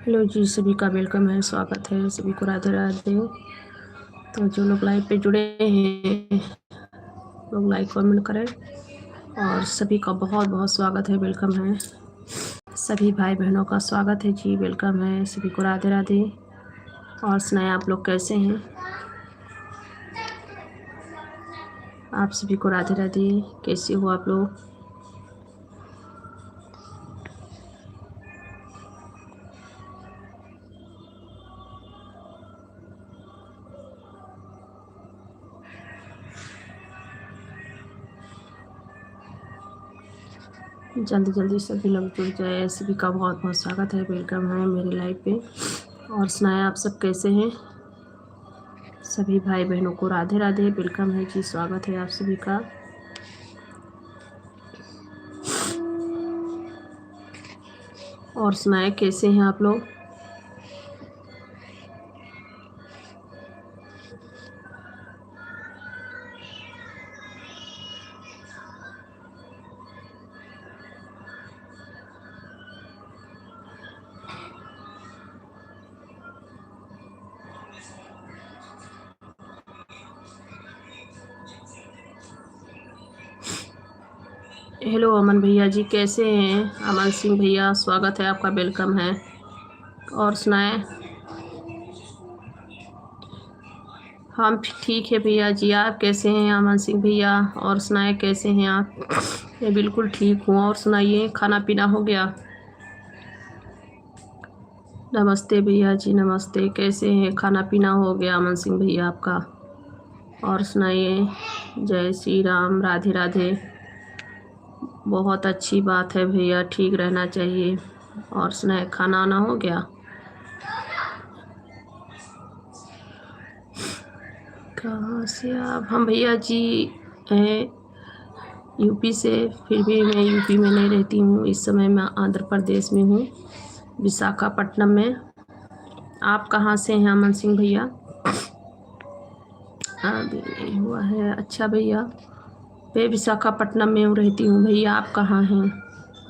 Hello जी, सभी का welcome है, स्वागत है, सभी को राधे राधे। तो जो लोग लाइव पे जुड़े हैं लोग लाइक कमेंट करें और सभी का बहुत बहुत स्वागत है, वेलकम है। सभी भाई बहनों का स्वागत है जी, वेलकम है, सभी को राधे राधे। और सुनाएं आप लोग कैसे हैं? आप सभी को राधे राधे। कैसे हो आप लोग? जल्दी जल्दी सभी लोग जुड़ जाए। सभी का बहुत बहुत स्वागत है, वेलकम है मेरे लाइव पे। और सुनाएं आप सब कैसे हैं? सभी भाई बहनों को राधे राधे, वेलकम है जी, स्वागत है आप सभी का। और सुनाएं कैसे हैं आप लोग? हेलो अमन भैया जी, कैसे हैं? अमन सिंह भैया, स्वागत है आपका, वेलकम है। और सुनाएं। हम ठीक है भैया जी, आप कैसे हैं अमन सिंह भैया? और सुनाएं कैसे हैं आप? मैं बिल्कुल ठीक हूँ। और सुनाइए, खाना पीना हो गया? नमस्ते भैया जी, नमस्ते, कैसे हैं? खाना पीना हो गया अमन सिंह भैया आपका? और सुनाइए। जय श्री राम, राधे राधे। बहुत अच्छी बात है भैया, ठीक रहना चाहिए। और सुनाए, खाना आना हो गया? कहाँ से आप? हम भैया जी हैं यूपी से, फिर भी मैं यूपी में नहीं रहती हूँ। इस समय मैं आंध्र प्रदेश में हूँ, विशाखापट्टनम में। आप कहाँ से हैं अमन सिंह भैया? अभी नहीं हुआ है, अच्छा भैया। मैं विशाखापट्टनम में रहती हूँ भैया, आप कहाँ हैं?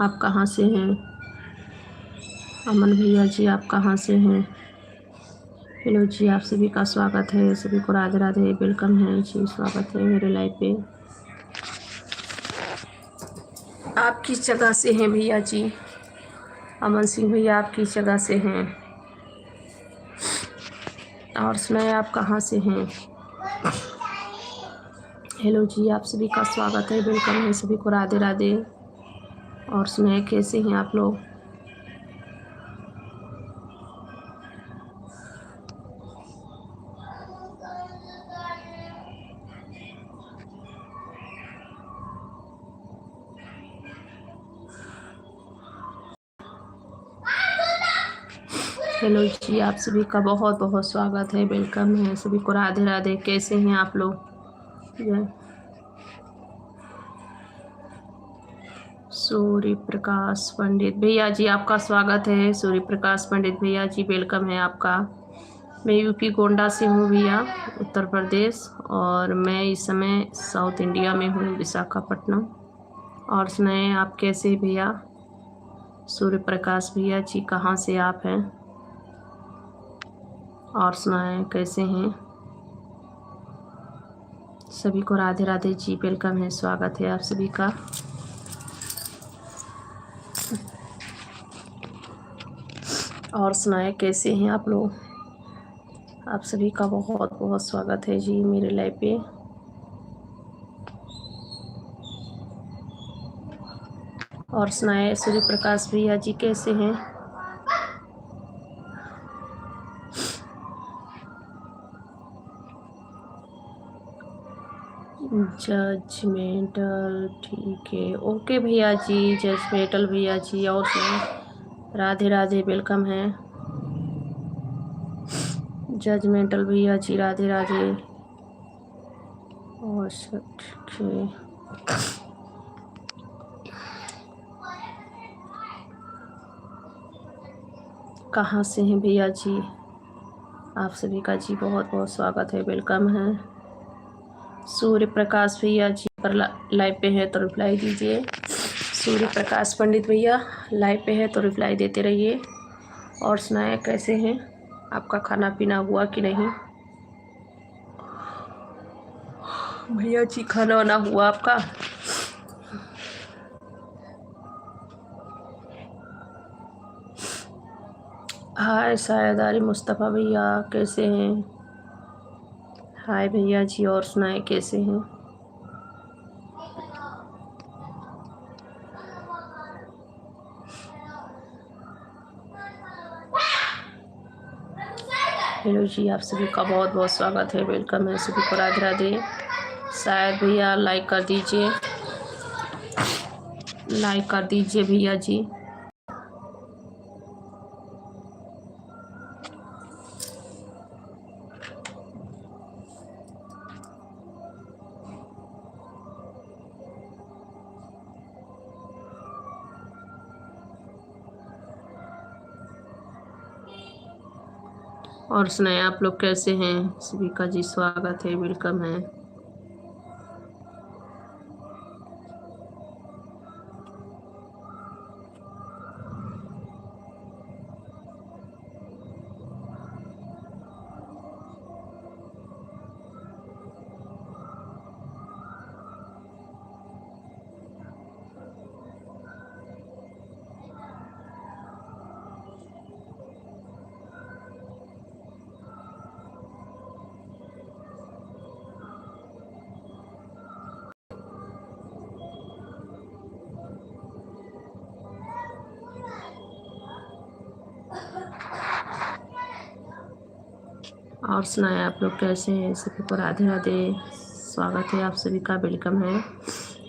आप कहाँ से हैं अमन भैया जी, आप कहाँ से हैं? हेलो जी, आप सभी का स्वागत है, सभी को राधे राधे, वेलकम है जी, स्वागत है मेरे लाइव पे। आप किस जगह से हैं भैया जी? अमन सिंह भैया, आप किस जगह से हैं? और सुनाए, आप कहाँ से हैं? हेलो जी, आप सभी का स्वागत है, वेलकम है, सभी को राधे राधे। और सुनाए कैसे हैं आप लोग? हेलो जी, आप सभी का बहुत बहुत स्वागत है, वेलकम है, सभी को राधे राधे। कैसे हैं आप लोग? जय सूर्य प्रकाश पंडित भैया जी, आपका स्वागत है। सूर्य प्रकाश पंडित भैया जी, वेलकम है आपका। मैं यूपी गोंडा से हूँ भैया, उत्तर प्रदेश। और मैं इस समय साउथ इंडिया में हूँ, विशाखापट्टनम। और सुनाए, आप कैसे हैं भैया? सूर्य प्रकाश भैया जी, कहाँ से आप हैं? और सुनाए कैसे हैं? सभी को राधे राधे जी, वेलकम है, स्वागत है आप सभी का। और सुनाए कैसे हैं आप लोग? आप सभी का बहुत बहुत स्वागत है जी मेरे लाइव पे। और सुनाए सूर्य प्रकाश भैया जी, कैसे हैं? जजमेंटल, ठीक है, ओके भैया जी, जजमेंटल भैया जी। और सुनाए, राधे राधे, वेलकम है। जजमेंटल भैया जी, राधे राधे। और सब ठीक है। कहाँ से हैं भैया जी? आप सभी का जी बहुत बहुत स्वागत है, वेलकम है। सूर्य प्रकाश भैया जी पर लाइव पे है तो रिप्लाई दीजिए। सूर्य प्रकाश पंडित भैया लाइव पे है तो रिप्लाई देते रहिए। और सुनाए कैसे हैं, आपका खाना पीना हुआ कि नहीं? भैया जी खाना वाना हुआ आपका? हाय सायदारी मुस्तफ़ा भैया कैसे हैं? हाय भैया जी, और सुनाए कैसे हैं? हेलो जी, आप सभी का बहुत बहुत स्वागत है, वेलकम है सभी को, राधे राधे। शायद भैया लाइक कर दीजिए, लाइक कर दीजिए भैया जी। और सुनाए आप लोग कैसे हैं? सभी का जी स्वागत है, वेलकम है। और सुनाए आप लोग कैसे हैं? सभी को राधे राधे, स्वागत है आप सभी का, वेलकम है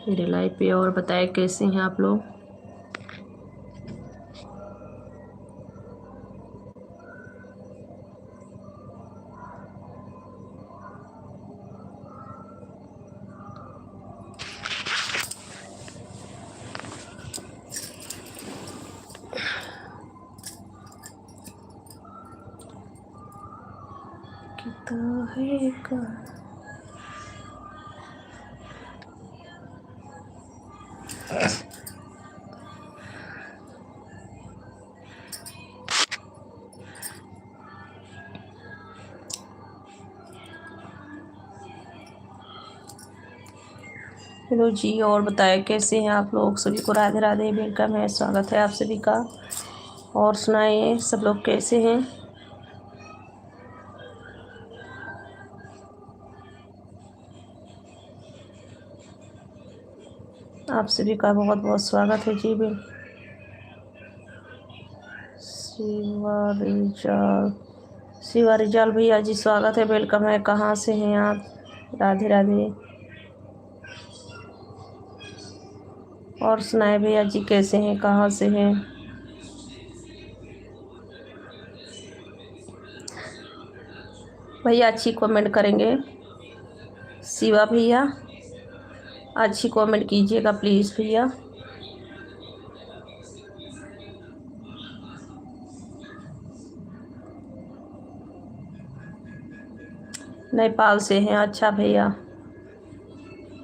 मेरे लाइव पे। और बताएं कैसे हैं आप लोग? है का हेलो जी, और बताएं कैसे हैं आप लोग? सभी को राधे राधे, वेलकम है, स्वागत है आप सभी का। और सुनाइए सब लोग कैसे हैं? आप सभी का बहुत बहुत स्वागत है जी। शिवा रिजाल भैया जी स्वागत है, वेलकम है। कहाँ से हैं आप? राधे राधे। और सुनाए भैया जी कैसे हैं, कहाँ से हैं? भैया अच्छी कमेंट करेंगे। शिवा भैया अच्छी कमेंट कीजिएगा प्लीज़ भैया। नेपाल से हैं, अच्छा भैया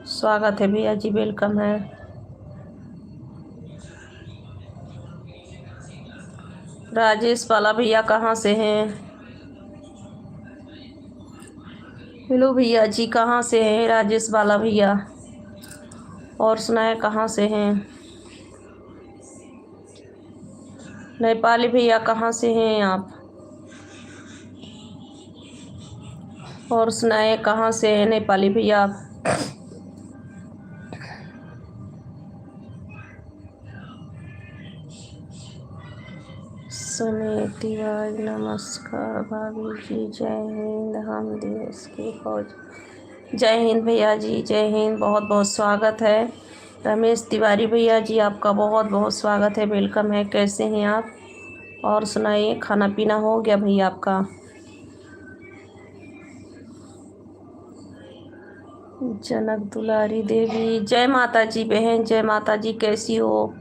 स्वागत है भैया जी, वेलकम है। राजेश वाला भैया कहाँ से हैं? हेलो भैया जी, कहाँ से हैं राजेश वाला भैया? और सुनाए कहाँ से हैं? नेपाली भैया कहाँ से हैं आप? और सुनाए कहाँ से हैं नेपाली भैया आप? सुनील तिवारी नमस्कार भाभी जी, जय हिंद, हम देश की फौज। जय हिंद भैया जी, जय हिंद, बहुत बहुत स्वागत है। रमेश तिवारी भैया जी आपका बहुत बहुत स्वागत है, वेलकम है। कैसे हैं आप? और सुनाइए खाना पीना हो गया भैया आपका? जनक दुलारी देवी, जय माता जी बहन, जय माता जी, कैसी हो?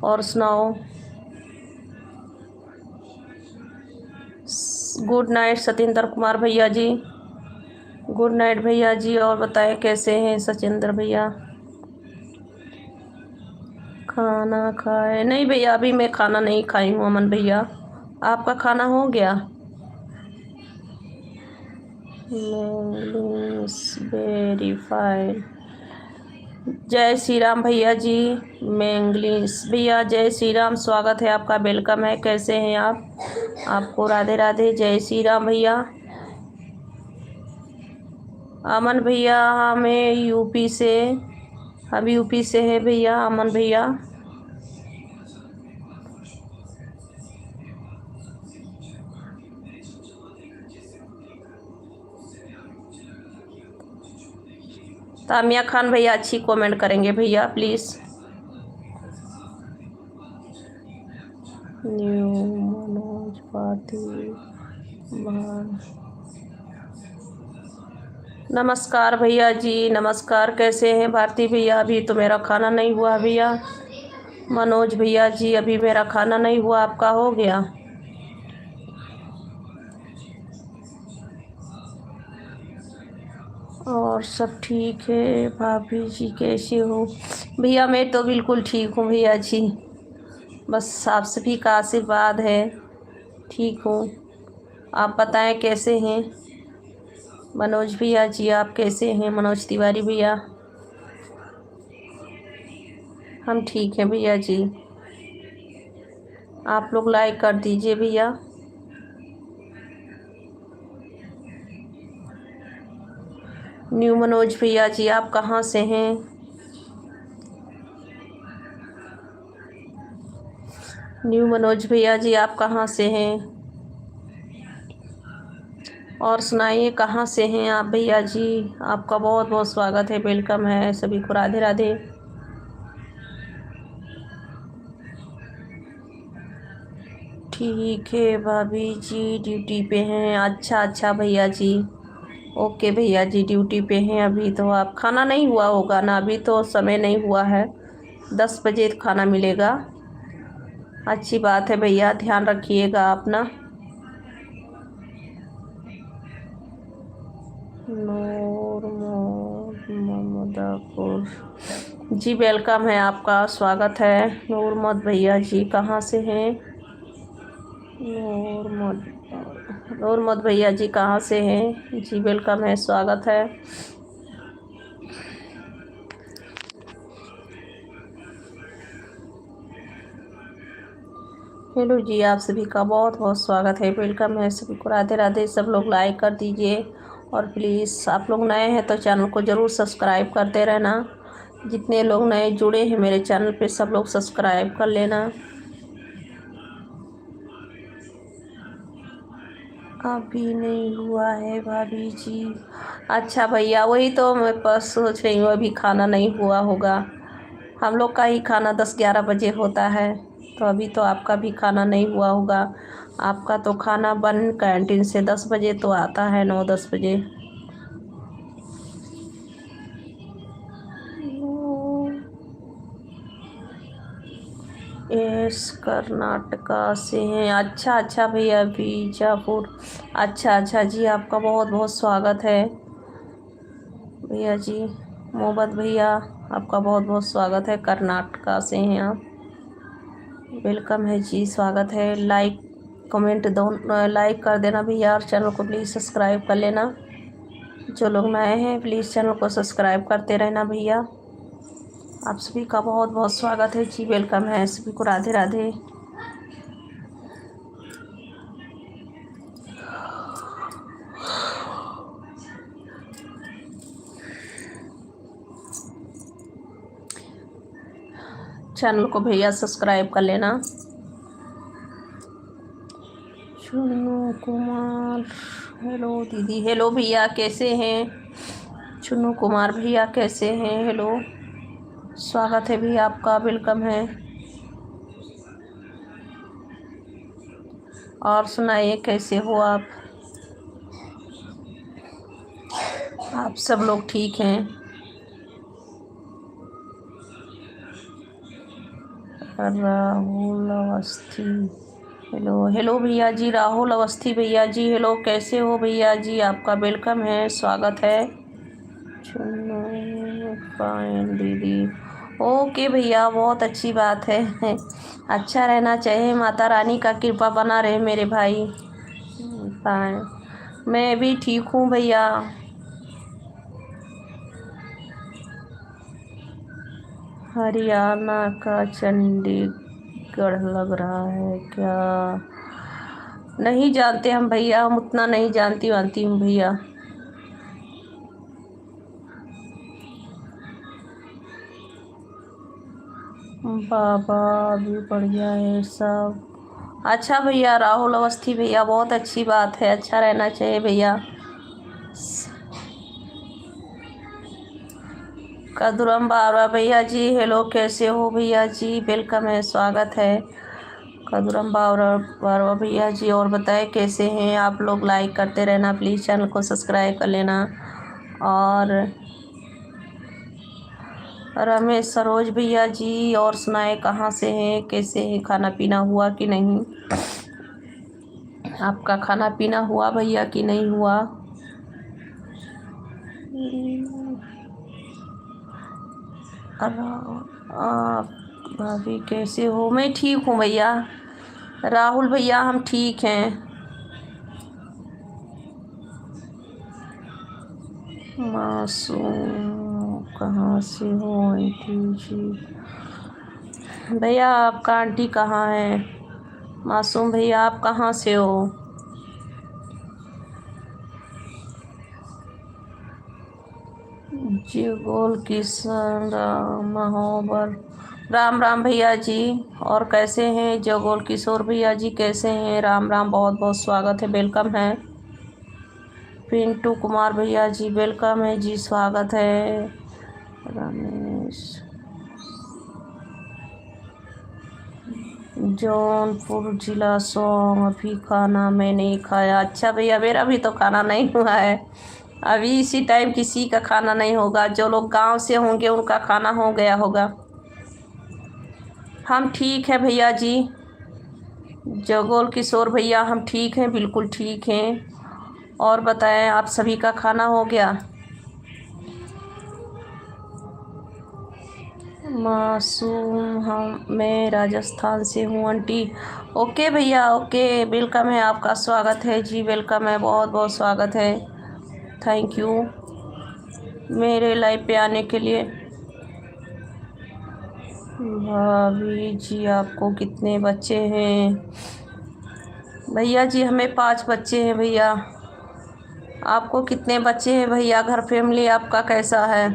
और सुनाओ। गुड नाइट सतेंद्र कुमार भैया जी, गुड नाइट भैया जी। और बताएं कैसे हैं सचिंद्र भैया? खाना खाए नहीं भैया, अभी मैं खाना नहीं खाई हूँ अमन भैया, आपका खाना हो गया? Very fine. जय श्री राम भैया जी। मैं इंग्लिश भैया, जय श्री राम, स्वागत है आपका, वेलकम है। कैसे हैं आप? आपको राधे राधे, जय श्री राम भैया। अमन भैया, हमें यूपी से, हम यूपी से है भैया, अमन भैया। तामिया खान भैया अच्छी कमेंट करेंगे भैया प्लीज़। न्यू मनोज पाटिल। नमस्कार भैया जी, नमस्कार। कैसे हैं भारती भैया? अभी तो मेरा खाना नहीं हुआ भैया। मनोज भैया जी, अभी मेरा खाना नहीं हुआ, आपका हो गया? और सब ठीक है। भाभी जी कैसे हो? भैया मैं तो बिल्कुल ठीक हूँ भैया जी, बस आप सभी का आशीर्वाद है, ठीक हूँ। आप बताएं कैसे हैं? मनोज भैया जी आप कैसे हैं? मनोज तिवारी भैया, हम ठीक हैं भैया जी। आप लोग लाइक कर दीजिए भैया। न्यू मनोज भैया जी आप कहाँ से हैं? न्यू मनोज भैया जी आप कहाँ से हैं? और सुनाइए कहाँ से हैं आप भैया जी? आपका बहुत बहुत स्वागत है, वेलकम है, सभी को राधे राधे। ठीक है भाभी जी, ड्यूटी पे हैं। अच्छा अच्छा भैया जी, ओके भैया जी, ड्यूटी पे हैं अभी। तो आप खाना नहीं हुआ होगा ना? अभी तो समय नहीं हुआ है, 10 बजे खाना मिलेगा। अच्छी बात है भैया, ध्यान रखिएगा अपना। नूर मोहम्मदपुर जी, वेलकम है आपका, स्वागत है। नूर मोहम्मद भैया जी कहाँ से हैं? नूर मोहम्मद भैया जी कहाँ से हैं? जी वेलकम है, स्वागत है। हेलो जी, आप सभी का बहुत बहुत स्वागत है, वेलकम है, सभी को राधे राधे। सब लोग लाइक कर दीजिए, और प्लीज़ आप लोग नए हैं तो चैनल को ज़रूर सब्सक्राइब करते रहना। जितने लोग नए जुड़े हैं मेरे चैनल पे, सब लोग सब्सक्राइब कर लेना। अभी नहीं हुआ है भाभी जी। अच्छा भैया, वही तो मैं बस सोच रही हूँ, अभी खाना नहीं हुआ होगा। हम लोग का ही खाना 10-11 बजे होता है, तो अभी तो आपका भी खाना नहीं हुआ होगा। आपका तो खाना बन कैंटीन से 10 बजे तो आता है, 9-10 बजे। यस, कर्नाटका से हैं। अच्छा अच्छा भैया, बीजापुर। अच्छा अच्छा जी, आपका बहुत बहुत स्वागत है भैया जी। मोहम्मद भैया आपका बहुत बहुत स्वागत है, कर्नाटका से हैं आप, वेलकम है जी, स्वागत है। लाइक कमेंट दोनों लाइक कर देना भैया, और चैनल को प्लीज़ सब्सक्राइब कर लेना। जो लोग नए हैं प्लीज़ चैनल को सब्सक्राइब करते रहना भैया। आप सभी का बहुत बहुत स्वागत है जी, वेलकम है, सभी को राधे राधे। चैनल को भैया सब्सक्राइब कर लेना। चुन्नू कुमार, हेलो दीदी, हेलो भैया कैसे हैं? चुन्नू कुमार भैया कैसे हैं? हेलो, स्वागत है भैया आपका, वेलकम है। और सुनाइए कैसे हो आप? आप सब लोग ठीक हैं? राहुल अवस्थी, हेलो हेलो भैया जी, राहुल अवस्थी भैया जी, हेलो कैसे हो भैया जी? आपका वेलकम है, स्वागत है। चुन्नू फाइन दीदी, ओके भैया, बहुत अच्छी बात है। अच्छा रहना चाहिए, माता रानी का कृपा बना रहे मेरे भाई। मैं भी ठीक हूँ भैया। हरियाणा का चंडीगढ़ लग रहा है क्या? नहीं जानते हम भैया, हम उतना नहीं जानती वानती हूँ भैया। बाबा भी बढ़िया है सब। अच्छा भैया, राहुल अवस्थी भैया, बहुत अच्छी बात है, अच्छा रहना चाहिए भैया। कदुरम बाबा भैया जी, हेलो, कैसे हो भैया जी? वेलकम है, स्वागत है कदुरम बाबा भैया जी। और बताएं कैसे हैं आप लोग? लाइक करते रहना प्लीज़, चैनल को सब्सक्राइब कर लेना। और रमेश सरोज भैया जी, और सुनाए कहाँ से हैं, कैसे हैं, खाना पीना हुआ कि नहीं? आपका खाना पीना हुआ भैया कि नहीं हुआ? आप भाभी कैसे हो? मैं ठीक हूँ भैया। राहुल भैया, हम ठीक हैं। मासूम कहाँ से हो आंटी जी? भैया आपका आंटी कहाँ है? मासूम भैया आप कहाँ से हो? जी बोल किशन राम महोबर। राम राम भैया जी। और कैसे हैं जगोल किशोर भैया जी, कैसे हैं? राम राम, बहुत बहुत स्वागत है, वेलकम है। पिंटू कुमार भैया जी, वेलकम है जी, स्वागत है। रमेश जौनपुर जिला सौंग, अभी खाना मैं नहीं खाया। अच्छा भैया, मेरा भी तो खाना नहीं हुआ है अभी। इसी टाइम किसी का खाना नहीं होगा, जो लोग गांव से होंगे उनका खाना हो गया होगा। हम ठीक हैं भैया जी। जगोल किशोर भैया, हम ठीक हैं, बिल्कुल ठीक हैं। और बताएं, आप सभी का खाना हो गया? मासूम, मैं राजस्थान से हूँ आंटी। ओके भैया, ओके, वेलकम है, आपका स्वागत है जी, वेलकम है, बहुत बहुत स्वागत है। थैंक यू मेरे लाइव पे आने के लिए। भाभी जी आपको कितने बच्चे हैं? भैया जी हमें 5 बच्चे हैं भैया। आपको कितने बच्चे हैं भैया? घर फैमिली आपका कैसा है?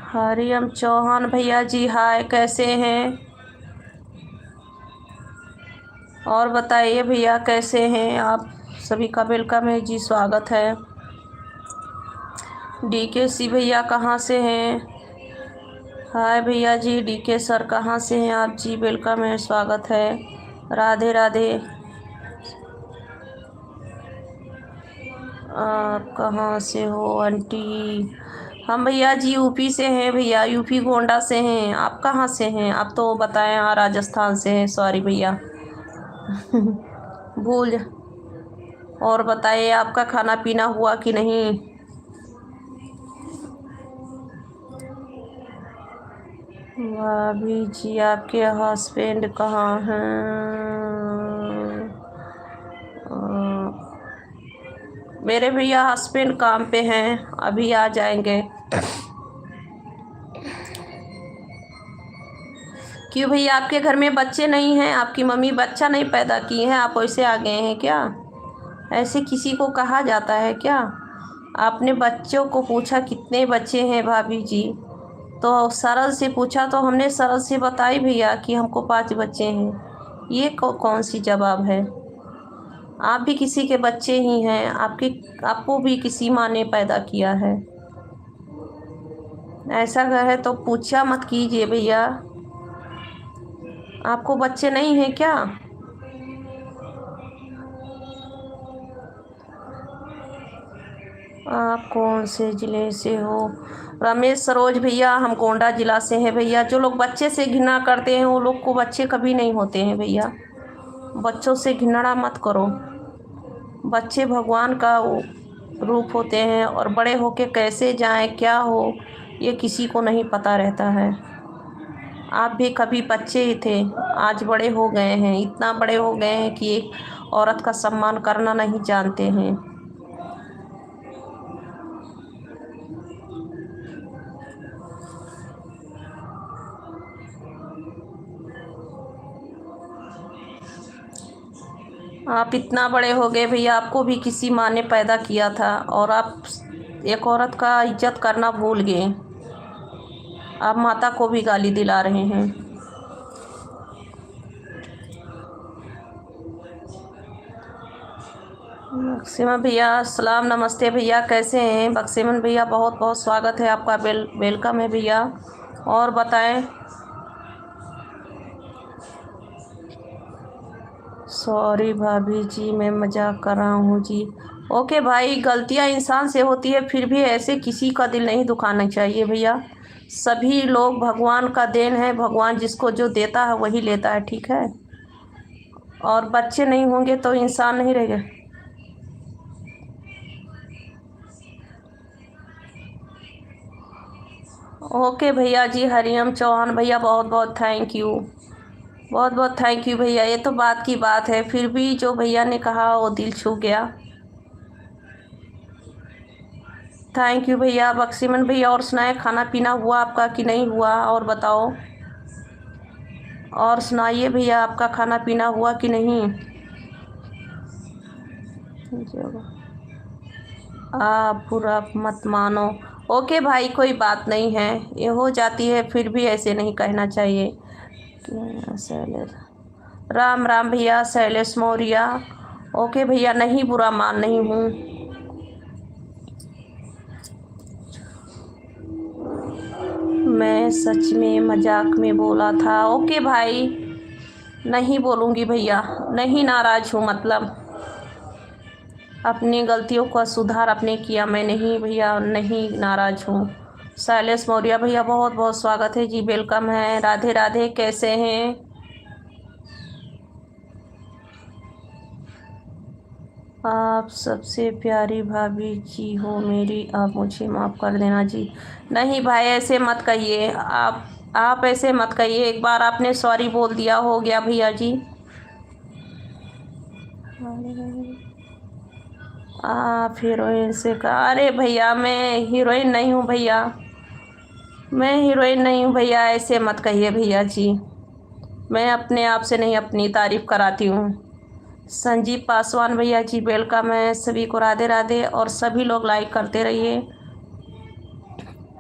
हरियम चौहान भैया जी, हाय, कैसे हैं? और बताइए भैया कैसे हैं आप? सभी का वेलकम है जी, स्वागत है। डीके सी भैया कहाँ से हैं? हाय भैया जी, डीके सर कहाँ से हैं आप जी? वेलकम है, स्वागत है, राधे राधे। आप कहाँ से हो आंटी? हम भैया जी यूपी से हैं भैया, यूपी गोंडा से हैं। आप कहाँ से हैं? आप तो बताएं, हाँ राजस्थान से हैं, सॉरी भैया। भूल। और बताइए, आपका खाना पीना हुआ कि नहीं? भाभी जी आपके हस्बैंड कहाँ हैं? मेरे भैया हस्बैंड काम पे हैं, अभी आ जाएंगे। क्यों भैया, आपके घर में बच्चे नहीं हैं? आपकी मम्मी बच्चा नहीं पैदा की है, आप वैसे आ गए हैं क्या? ऐसे किसी को कहा जाता है क्या? आपने बच्चों को पूछा कितने बच्चे हैं भाभी जी, तो सरल से पूछा, तो हमने सरल से बताई भैया कि हमको 5 बच्चे हैं। ये कौन सी जवाब है? आप भी किसी के बच्चे ही हैं, आपको भी किसी माँ ने पैदा किया है। ऐसा अगर है तो पूछा मत कीजिए भैया। आपको बच्चे नहीं हैं क्या? आप कौन से ज़िले से हो? रमेश सरोज भैया, हम गोंडा जिला से हैं भैया। जो लोग बच्चे से घृणा करते हैं वो लोग को बच्चे कभी नहीं होते हैं भैया। बच्चों से घृणा मत करो। बच्चे भगवान का रूप होते हैं और बड़े होके कैसे जाएं, क्या हो, ये किसी को नहीं पता रहता है। आप भी कभी बच्चे ही थे, आज बड़े हो गए हैं, इतना बड़े हो गए हैं कि एक औरत का सम्मान करना नहीं जानते हैं। आप इतना बड़े हो गए भैया, आपको भी किसी माँ ने पैदा किया था और आप एक औरत का इज्जत करना भूल गए। आप माता को भी गाली दिला रहे हैं। बक्सिमन भैया सलाम, नमस्ते भैया, कैसे हैं बक्सिमन भैया? बहुत बहुत स्वागत है आपका, वेलकम है भैया। और बताएं। सॉरी भाभी जी, मैं मजाक कर रहा हूँ जी। ओके भाई, गलतियाँ इंसान से होती है, फिर भी ऐसे किसी का दिल नहीं दुखाना चाहिए भैया। सभी लोग भगवान का देन है, भगवान जिसको जो देता है वही लेता है, ठीक है। और बच्चे नहीं होंगे तो इंसान नहीं रहेगा। ओके भैया जी, हरिओम चौहान भैया, बहुत बहुत थैंक यू, बहुत बहुत थैंक यू भैया। ये तो बात की बात है, फिर भी जो भैया ने कहा वो दिल छू गया। थैंक यू भैया। बक्सिमन भैया और सुनाए, खाना पीना हुआ आपका कि नहीं हुआ, और बताओ। और सुनाइए भैया, आपका खाना पीना हुआ कि नहीं? आप बुरा मत मानो। ओके भाई, कोई बात नहीं है, ये हो जाती है, फिर भी ऐसे नहीं कहना चाहिए। शैलेश, राम राम भैया, शैलेश मौर्य। ओके भैया, नहीं बुरा मान नहीं हूँ। मैं सच में मजाक में बोला था। ओके भाई, नहीं बोलूँगी भैया, नहीं नाराज हूँ, मतलब अपनी गलतियों का सुधार अपने किया, मैं नहीं भैया, नहीं नाराज हूँ। शैलेश मौर्य भैया, बहुत बहुत स्वागत है जी, वेलकम है। राधे राधे, कैसे हैं? आप सबसे प्यारी भाभी जी हो मेरी, आप मुझे माफ़ कर देना जी। नहीं भाई, ऐसे मत कहिए आप ऐसे मत कहिए, एक बार आपने सॉरी बोल दिया, हो गया भैया जी। आप हीरोइन से कहा? अरे भैया, मैं हीरोइन नहीं हूँ भैया, मैं हीरोइन नहीं हूँ भैया, ऐसे मत कहिए भैया जी। मैं अपने आप से नहीं अपनी तारीफ कराती हूँ। संजीव पासवान भैया जी, वेलकम है सभी को, राधे राधे। और सभी लोग लाइक करते रहिए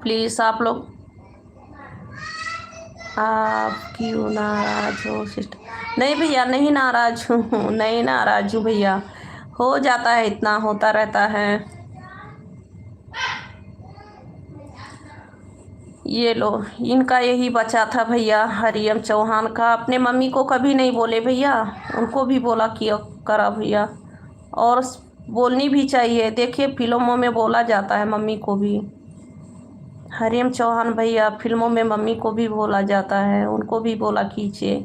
प्लीज़ आप लोग। आप क्यों नाराज हो सिस्टर? नहीं भैया, नहीं नाराज हूँ, नहीं नाराज हूँ भैया, हो जाता है, इतना होता रहता है। ये लो, इनका यही बचा था भैया, हरिओम चौहान का। अपने मम्मी को कभी नहीं बोले भैया, उनको भी बोला किया करा भैया, और बोलनी भी चाहिए। देखिए, फिल्मों में बोला जाता है मम्मी को भी। हरिओम चौहान भैया, फिल्मों में मम्मी को भी बोला जाता है, उनको भी बोला कीजिए,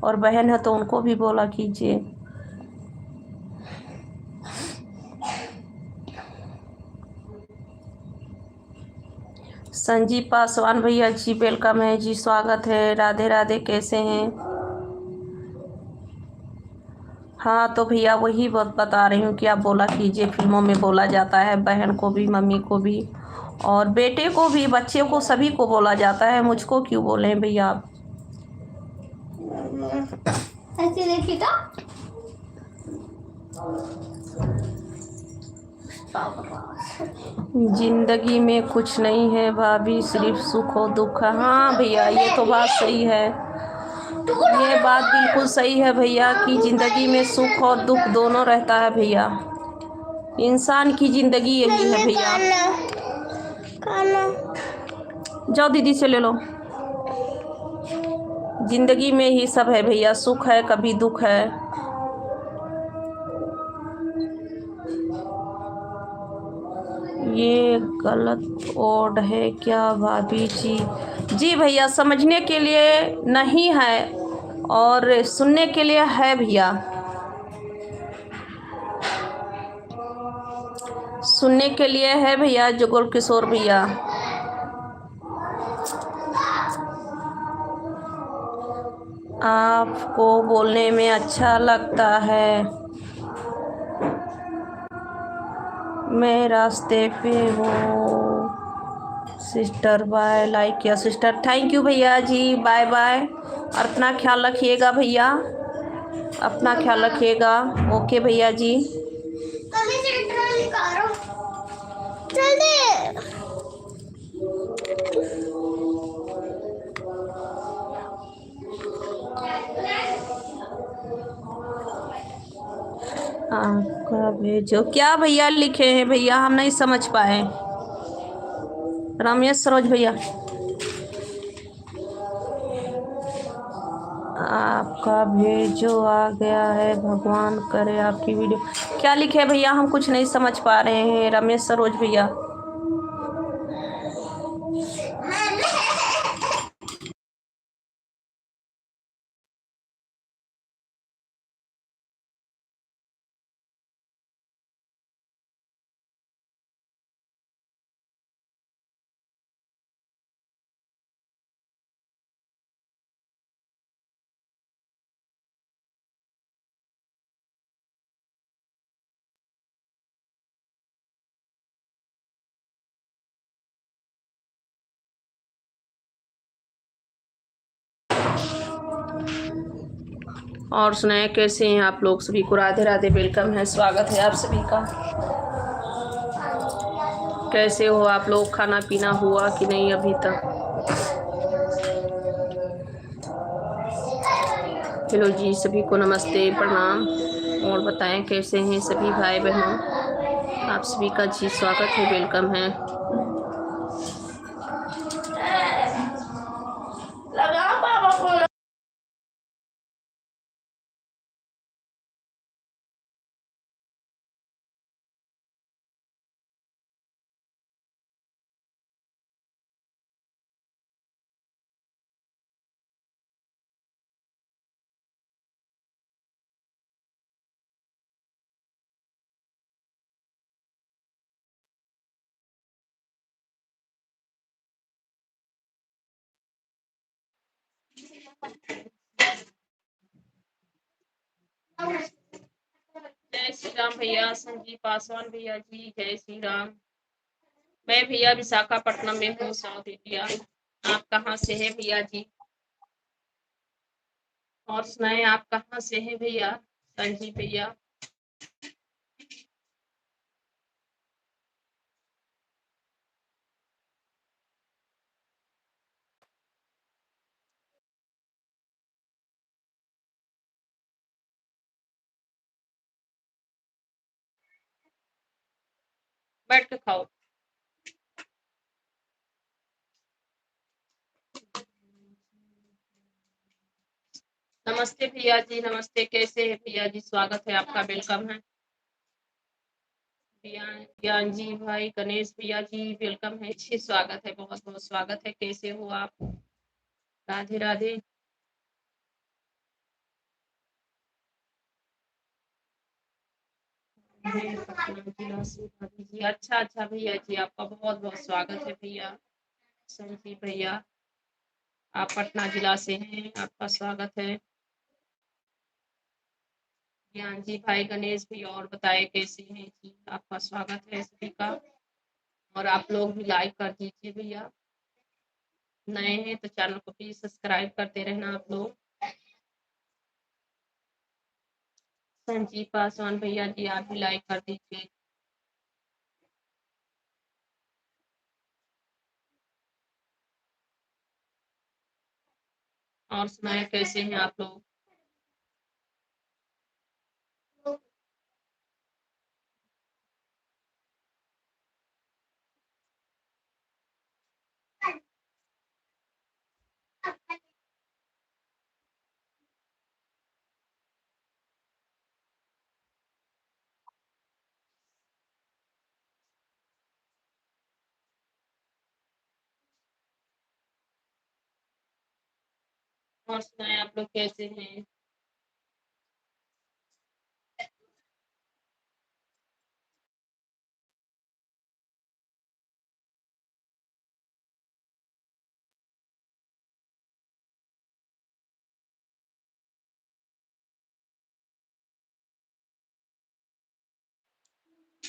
और बहन है तो उनको भी बोला कीजिए। संजीव पासवान भैया जी, वेलकम है जी, स्वागत है, राधे राधे, कैसे हैं? हाँ तो भैया, वही बता रही हूँ कि आप बोला कीजिए, फिल्मों में बोला जाता है, बहन को भी, मम्मी को भी, और बेटे को भी, बच्चे को, सभी को बोला जाता है। मुझको क्यों बोले भैया आप? ऐसे देखिए तो जिंदगी में कुछ नहीं है भाभी, सिर्फ सुख और दुख है। हाँ भैया, ये तो बात सही है, ये बात बिल्कुल सही है भैया, कि जिंदगी में सुख और दुख दोनों रहता है भैया, इंसान की जिंदगी यही है भैया। जाओ दीदी से ले लो। जिंदगी में ही सब है भैया, सुख है, कभी दुख है। ये गलत वर्ड है क्या भाभी जी? जी भैया, समझने के लिए नहीं है और सुनने के लिए है भैया। सुनने के लिए है भैया जुगल किशोर भैया। आपको बोलने में अच्छा लगता है। मैं रास्ते पे हूँ सिस्टर। बाय। लाइक किया सिस्टर, थैंक यू भैया जी। Bye bye. और अपना ख्याल रखिएगा भैया, अपना ख्याल रखिएगा। ओके भैया जी। आपका भेजो क्या भैया लिखे हैं भैया, हम नहीं समझ पाए। रमेश सरोज भैया, आपका भेजो आ गया है। भगवान करे आपकी वीडियो। क्या लिखे हैं भैया, हम कुछ नहीं समझ पा रहे हैं रमेश सरोज भैया। और सुनाए कैसे हैं आप लोग? सभी को राधे राधे, वेलकम है, स्वागत है आप सभी का। कैसे हो आप लोग? खाना पीना हुआ कि नहीं अभी तक? हेलो जी, सभी को नमस्ते, प्रणाम। और बताएं कैसे हैं सभी भाई बहनों? आप सभी का जी स्वागत है, वेलकम है। जय श्री राम भैया। संजीव पासवान भैया जी, जय श्री राम। मैं भैया विशाखापट्टनम में हूँ, साउथ इंडिया। आप कहाँ से हैं भैया जी? और सुनाए आप कहाँ से हैं भैया संजीव भैया? बैठ के खाओ। नमस्ते भैया जी, नमस्ते। कैसे है भैया जी? स्वागत है आपका, वेलकम है। ज्ञान जी भाई, गणेश भैया जी, वेलकम है जी, स्वागत है, बहुत बहुत स्वागत है। कैसे हो आप? राधे राधे। मैं पटना जिला से भाभी जी। अच्छा अच्छा भैया जी, आपका बहुत बहुत स्वागत है भैया संजीव भैया। आप पटना जिला से हैं, आपका स्वागत है। ज्ञान जी भाई, गणेश भी। और बताए कैसे हैं जी? आपका स्वागत है सभी का। और आप लोग भी लाइक कर दीजिए भैया। नए हैं तो चैनल को प्लीज सब्सक्राइब करते रहना आप लोग। संजीव पासवान भैया जी, आप भी लाइक कर दीजिए। और सुनाए कैसे हैं आप लोग? और सुनाए आप लोग कैसे हैं?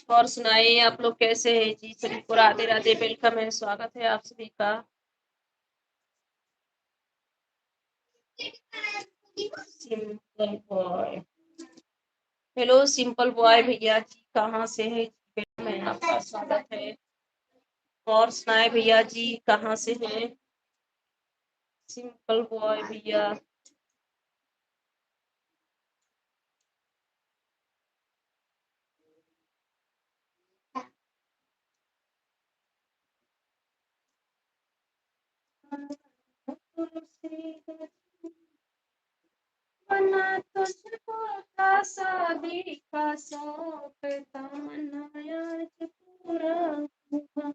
और सुनाइए आप लोग कैसे हैं जी? सभी को राधे राधे, वेलकम है, स्वागत है आप सभी का। Simple boy, hello simple boy भैया जी, कहाँ से है? वेलकम है, आपका स्वागत है। और सुनाए भैया जी, कहाँ से हैं? सिंपल बॉय भैया। बना तुझको था शादी का शौक, तमन्ना आज पूरा हुआ।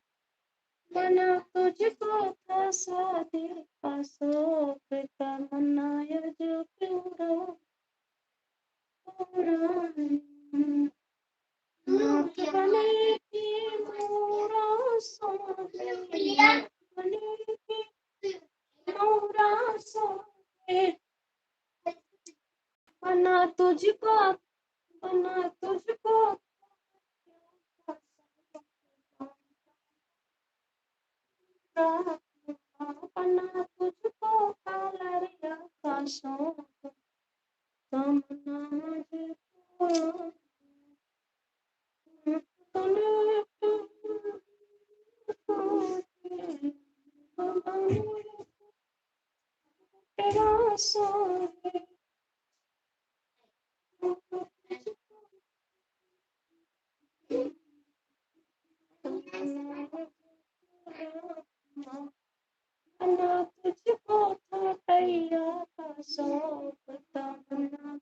बना तुझको था शादी का शौक, तमन्ना आज पूरा पूरा। नाथ बने की मोरा सोने, बने की मोरा सोने। बना तुझको, बना तुझको, बना तुझको कालरिया का शौक, तमन्ना मुझको तेरा सोने। बना तुझको था कैया का शौक, तमन्ना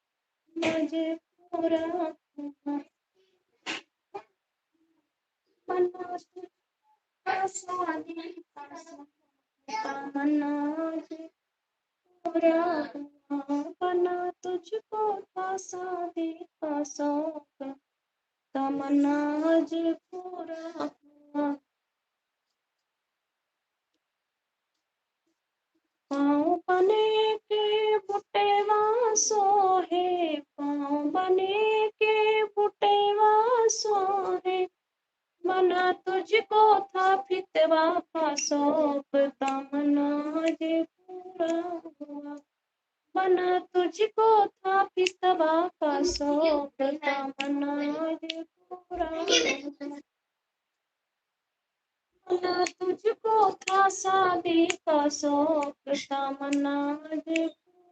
मुझे पूरा हुआ। बना तुझको शादी का शौक, तमन्ना मुझे पूरा हुआ। बना तुझको था शादी का शौक, तमन्ना आज पूरा हुआ। पाँव बने के बुटेवा सोहे, पाँव बने के बुटेवा सोहे। बना तुझको था फितवा का शौक, तमन्ना आज पूरा हुआ। बना तुझको था फितवा का शौक, तमन्ना आज पूरा हुआ। बना तुझको था शादी का शौक, तमन्ना आज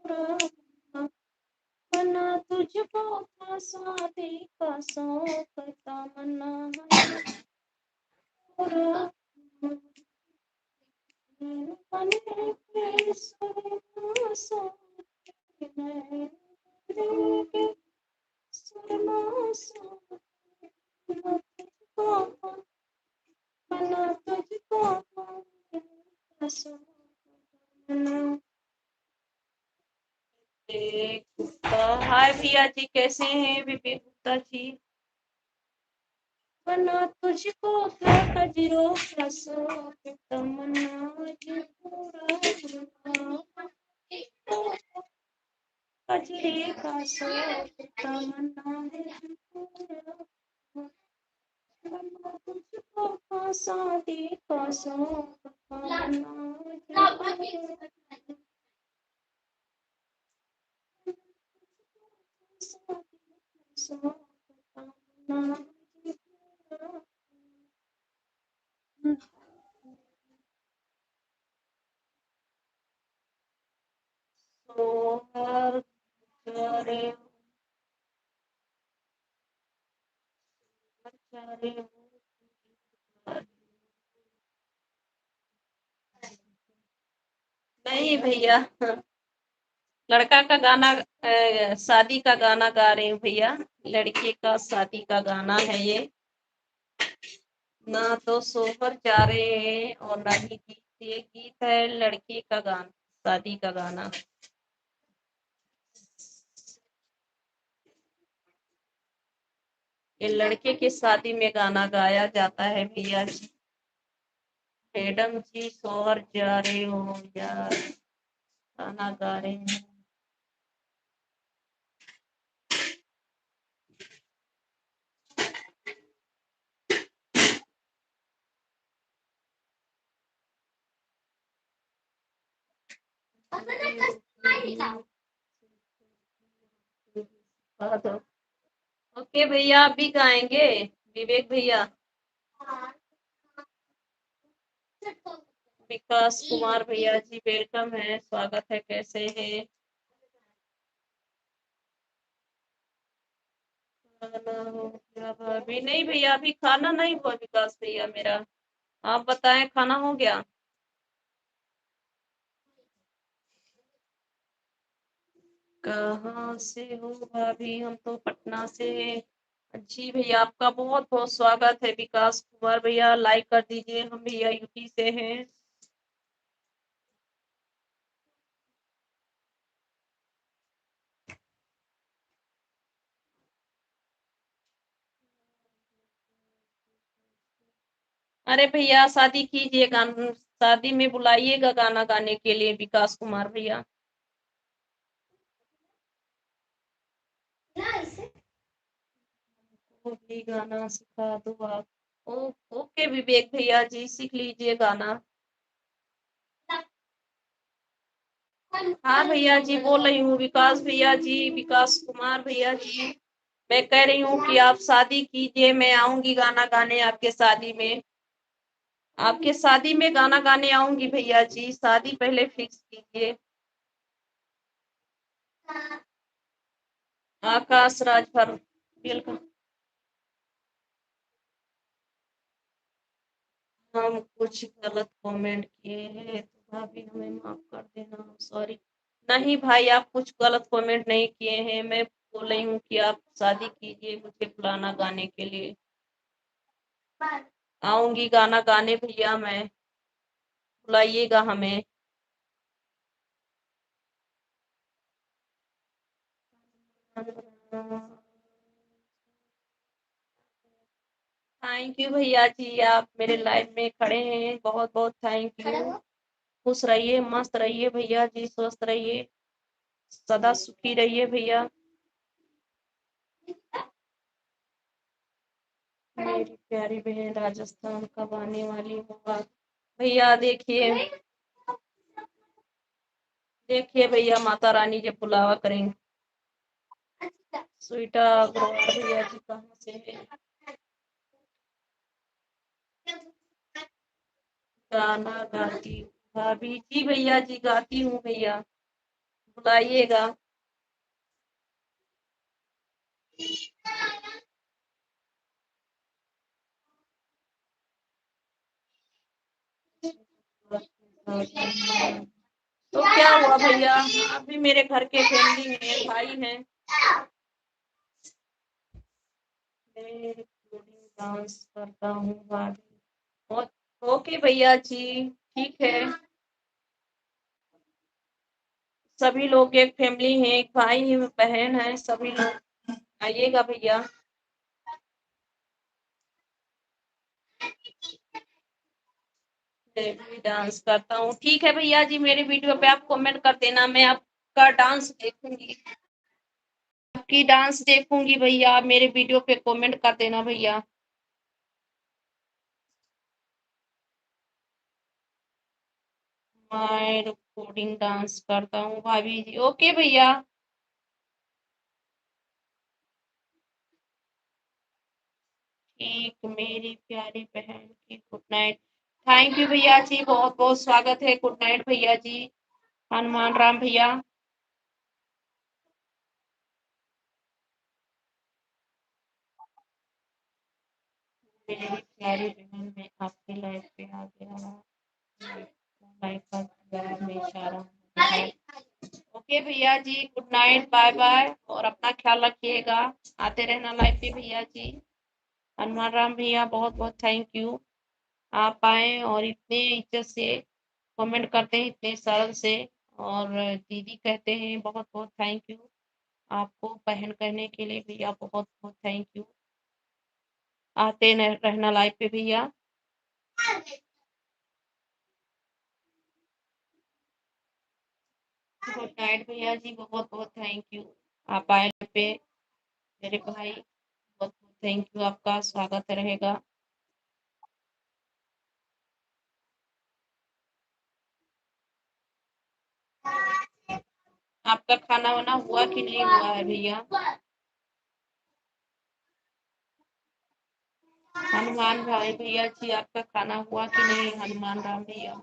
पूरा हुआ। बना तुझको था शादी का शौक, तमन्ना आज पूरा हुआ। बने के सुरमा सोहे, बने के सुरमा सोहे। बना तुझको, बना तुझको का शौक, तमन्ना। विवेक गुप्ता, हाय प्रिया जी, कैसे हैं विवेक गुप्ता जी? बना तुझको था कजरों का शौक, तमन्ना आज पूरा हुआ। कजरे का शौक, तमन्ना आज पूरा हुआ। बना तुझको था शादी का शौक, तमन्ना आज पूरा हुआ। तमन्ना आज पूरा हुआ। सोहर चारे चारे। नहीं भैया, लड़का का गाना, शादी का गाना गा रही हूँ भैया। लड़के का शादी का गाना है ये। ना तो सोहर जा रहे हैं और ना ही गीत, ये गीत है लड़के का गाना, शादी का गाना। ये लड़के की शादी में गाना गाया जाता है भैया जी। मैडम जी सोहर जा रहे हो यार, गाना गा रहे हैं। ओके भैया, आप भी गाएंगे? विवेक भैया। विकास कुमार भैया जी वेलकम है, स्वागत है, कैसे हैं? खाना हो गया भाभी? नहीं भैया, अभी खाना नहीं हुआ विकास भैया मेरा। आप बताएं, खाना हो गया? कहाँ से हो भाभी? हम तो पटना से हैं। जी भैया, आपका बहुत बहुत स्वागत है। विकास कुमार भैया लाइक कर दीजिए, हम भैया यूपी से हैं। अरे भैया, शादी कीजिए, गाना शादी में बुलाइएगा गाना गाने के लिए विकास कुमार भैया। वो भी गाना सिखा दो आप। ओ, ओके विवेक भैया जी, सीख लीजिए गाना। हाँ भैया जी, बोल रही हूँ विकास भैया जी, विकास कुमार भैया जी। मैं कह रही हूँ कि आप शादी कीजिए, मैं आऊंगी गाना गाने आपके शादी में। आपके शादी में गाना गाने आऊंगी भैया जी, शादी पहले फिक्स कीजिए। आकाश राज पर वेलकम। हम कुछ गलत कमेंट किए हैं तो भाभी हमें माफ कर देना, सॉरी। नहीं भाई, आप कुछ गलत कमेंट नहीं किए हैं, मैं बोल रही हूँ कि आप शादी कीजिए, मुझे बुलाना गाने के लिए। आऊंगी गाना गाने भैया मैं, बुलाइएगा हमें। थैंक यू भैया जी, आप मेरे लाइफ में खड़े हैं, बहुत बहुत थैंक यू। खुश रहिए, मस्त रहिए भैया जी, स्वस्थ रहिए, सदा सुखी रहिए भैया। मेरी प्यारी बहन राजस्थान कब आने वाली होगा? भैया देखिए, देखिए भैया, माता रानी जब बुलावा करेंगे। स्वीटा अग्रवाल भैया जी कहाँ से है? गाना गाती हूँ भाभी जी, भैया जी गाती हूँ भैया, बुलाइएगा। तो क्या हुआ भैया, आप भी मेरे घर के फैमिली में भाई हैं। मैं डांस करता हूँ भाभी। ओके भैया जी, ठीक है। सभी लोग एक फैमिली है, एक भाई है, बहन है, सभी लोग आइएगा भैया। मैं भी डांस करता हूँ, ठीक है भैया जी, मेरे वीडियो पे आप कमेंट कर देना, मैं आपका डांस देखूंगी। आपकी डांस देखूंगी भैया, आप मेरे वीडियो पे कमेंट कर देना भैया। मैं रिकॉर्डिंग डांस करता हूँ भाभी जी, ओके भैया। ठीक, मेरी प्यारी बहन की गुड नाइट। थैंक यू भैया जी, बहुत बहुत स्वागत है, गुड नाइट भैया जी। हनुमान राम भैया। मेरी प्यारी बहन, मैं आपकी लाइफ पे आ गया, लाइफ का प्यार में इशारा है। ओके भैया जी, गुड नाइट, बाय बाय, और अपना ख्याल रखिएगा। आते रहना लाइफ पे भैया जी। हनुमान राम भैया, बहुत बहुत थैंक यू। आप आए और इतने इज्जत से कमेंट करते हैं, इतने सरल से, और दीदी कहते हैं, बहुत बहुत थैंक यू। आपको बहन कहने के लिए भैया बहुत बहुत थैंक यू। आते रहना लाइफ पे भैया। गुड नाइट भैया जी, बहुत बहुत थैंक यू। आप आए पे मेरे भाई, बहुत बहुत थैंक यू, आपका स्वागत रहेगा। आपका खाना वाना हुआ कि नहीं हुआ है भैया? हनुमान भाई भैया जी, आपका खाना हुआ कि नहीं? हनुमान राम भैया।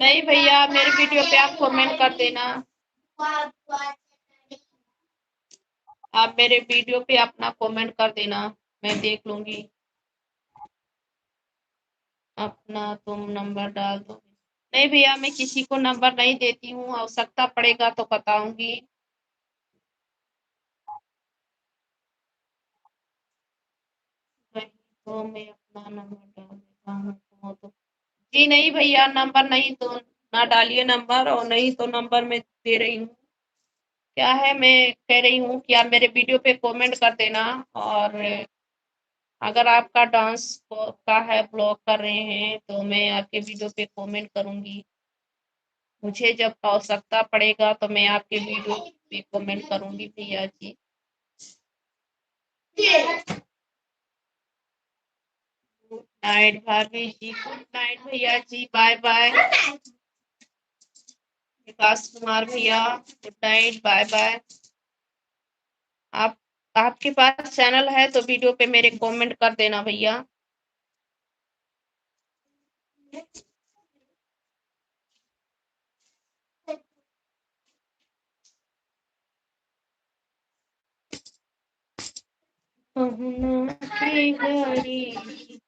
नहीं भैया, मेरे वीडियो पे आप कमेंट कर देना। आप मेरे वीडियो पे अपना कमेंट कर देना, मैं देख लूंगी। अपना तुम नंबर डाल दो। नहीं भैया, मैं किसी को नंबर नहीं देती हूँ, आवश्यकता पड़ेगा तो बताऊंगी। तो मैं अपना नंबर डाल देता हूँ तो। जी नहीं भैया, नंबर नहीं तो ना डालिए नंबर, और नहीं तो नंबर मैं दे रही हूँ। क्या है, मैं कह रही हूँ कि आप मेरे वीडियो पे कमेंट कर देना। और अगर आपका डांस का है, ब्लॉग कर रहे हैं, तो मैं आपके वीडियो पे कमेंट करूंगी। मुझे जब आवश्यकता पड़ेगा तो मैं आपके वीडियो पे कमेंट करूंगी भैया जी। गुड नाइट भाभी जी, गुड नाइट भैया जी, बाय बाय। विकास कुमार भैया, गुड नाइट, बाय बाय। आप आपके पास चैनल है तो वीडियो पे मेरे कमेंट कर देना भैया। की घड़ी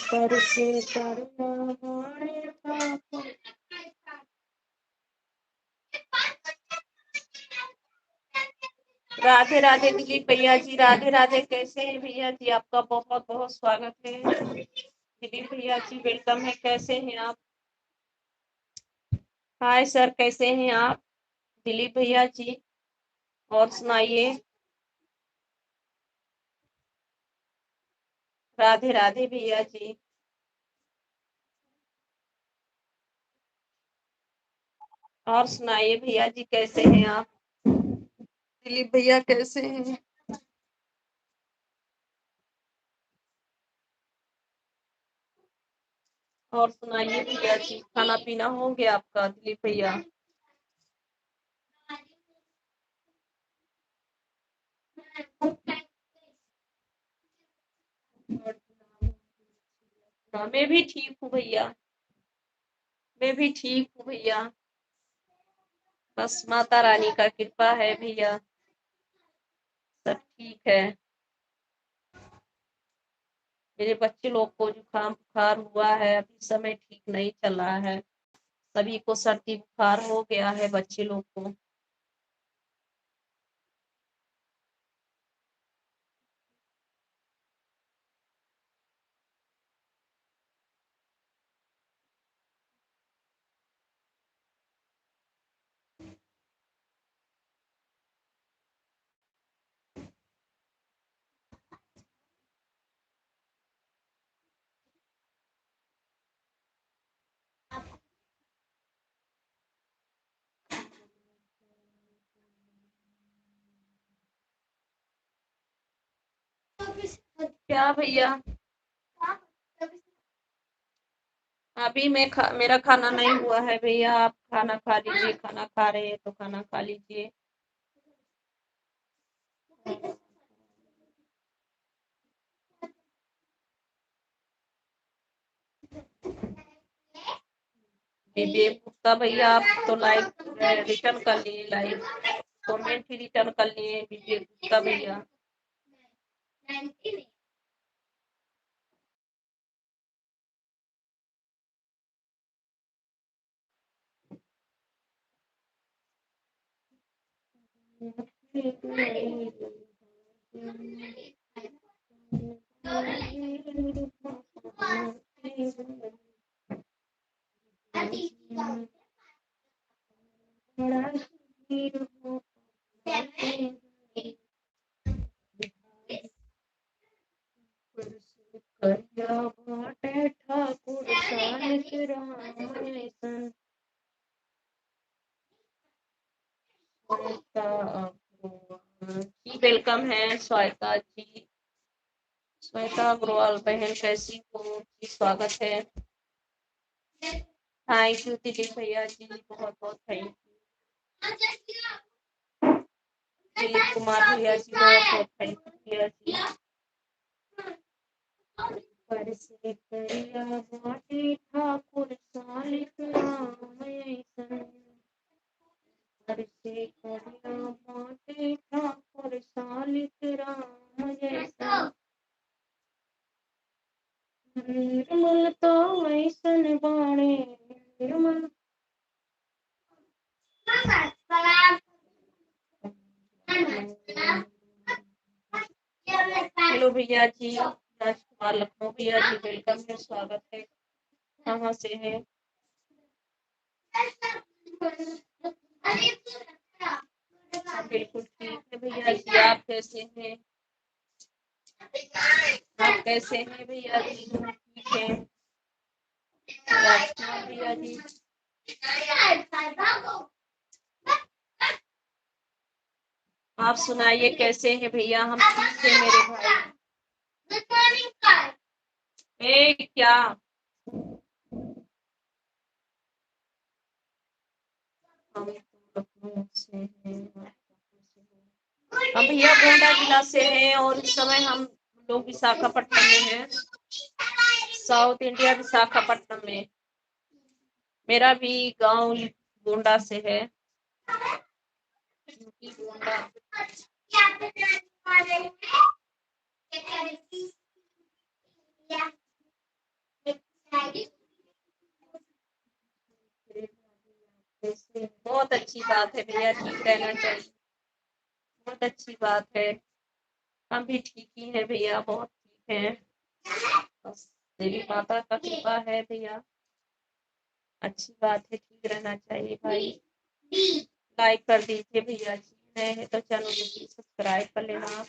पर से राधे राधे दिलीप भैया जी, राधे राधे। कैसे हैं भैया जी? आपका बहुत बहुत स्वागत है। दिलीप भैया जी, वेलकम है। कैसे हैं आप? हाय सर, कैसे हैं आप? दिलीप भैया जी, और सुनाइए। राधे राधे भैया जी। और सुनाइए भैया जी, कैसे हैं आप? दिलीप भैया कैसे हैं? और सुनाइए भैया जी, खाना पीना हो गया आपका दिलीप भैया? मैं भी ठीक हूँ भैया। मैं भी ठीक हूँ भैया। बस माता रानी का कृपा है भैया। सब ठीक है। मेरे बच्चे लोग को जुकाम बुखार हुआ है, अभी समय ठीक नहीं चल रहा है। सभी को सर्दी बुखार हो गया है, बच्चे लोग को। क्या भैया? अभी मेरा खाना नहीं हुआ है भैया। आप खाना खा लीजिए, खाना खा रहे हैं तो खाना खा लीजिए। विवेक गुप्ता भैया, आप तो लाइव रिटर्न कर लिए, लाइव कमेंट ही रिटर्न कर लिए विवेक गुप्ता भैया। जी वेलकम है श्वेता जी। श्वेता अग्रवाल बहन कैसी हो जी, स्वागत है। थैंक यू दिलीप भैया जी, बहुत बहुत थैंक यू। दिलीप कुमार भैया जी, बहुत बहुत थैंक यू भैया जी। परसे करिया बाटे ठाकुर सालिक राम ऐसन। परसे करिया बाटे ठाकुर सालिक राम ऐसन। निर्मल तो ऐसन बाणे निर्मल। हेलो भैया जी, राजकुमार लखनऊ भैया जी, वेलकम है, स्वागत है। कहाँ से है? बिल्कुल ठीक है भैया जी, आप कैसे हैं? आप कैसे हैं भैया जी? ठीक है राजकुमार भैया जी। आप सुनाइए कैसे हैं भैया? हम ठीक है मेरे भाई। ए क्या हम लखनऊ से हैं। हम भैया गोंडा जिला से हैं और इस समय हम लोग विशाखापट्टनम में हैं, साउथ इंडिया विशाखापट्टनम में। मेरा भी गांव गोंडा से है, यूपी गोंडा। बहुत अच्छी बात है भैया, ठीक रहना चाहिए, बहुत अच्छी बात है। हम भी ठीक ही है भैया, बहुत ठीक है, बस देवी माता का कृपा है भैया। अच्छी बात है, ठीक रहना चाहिए भाई। लाइक कर दीजिए भैया जी, नए हैं तो चैनल को सब्सक्राइब कर लेना आप।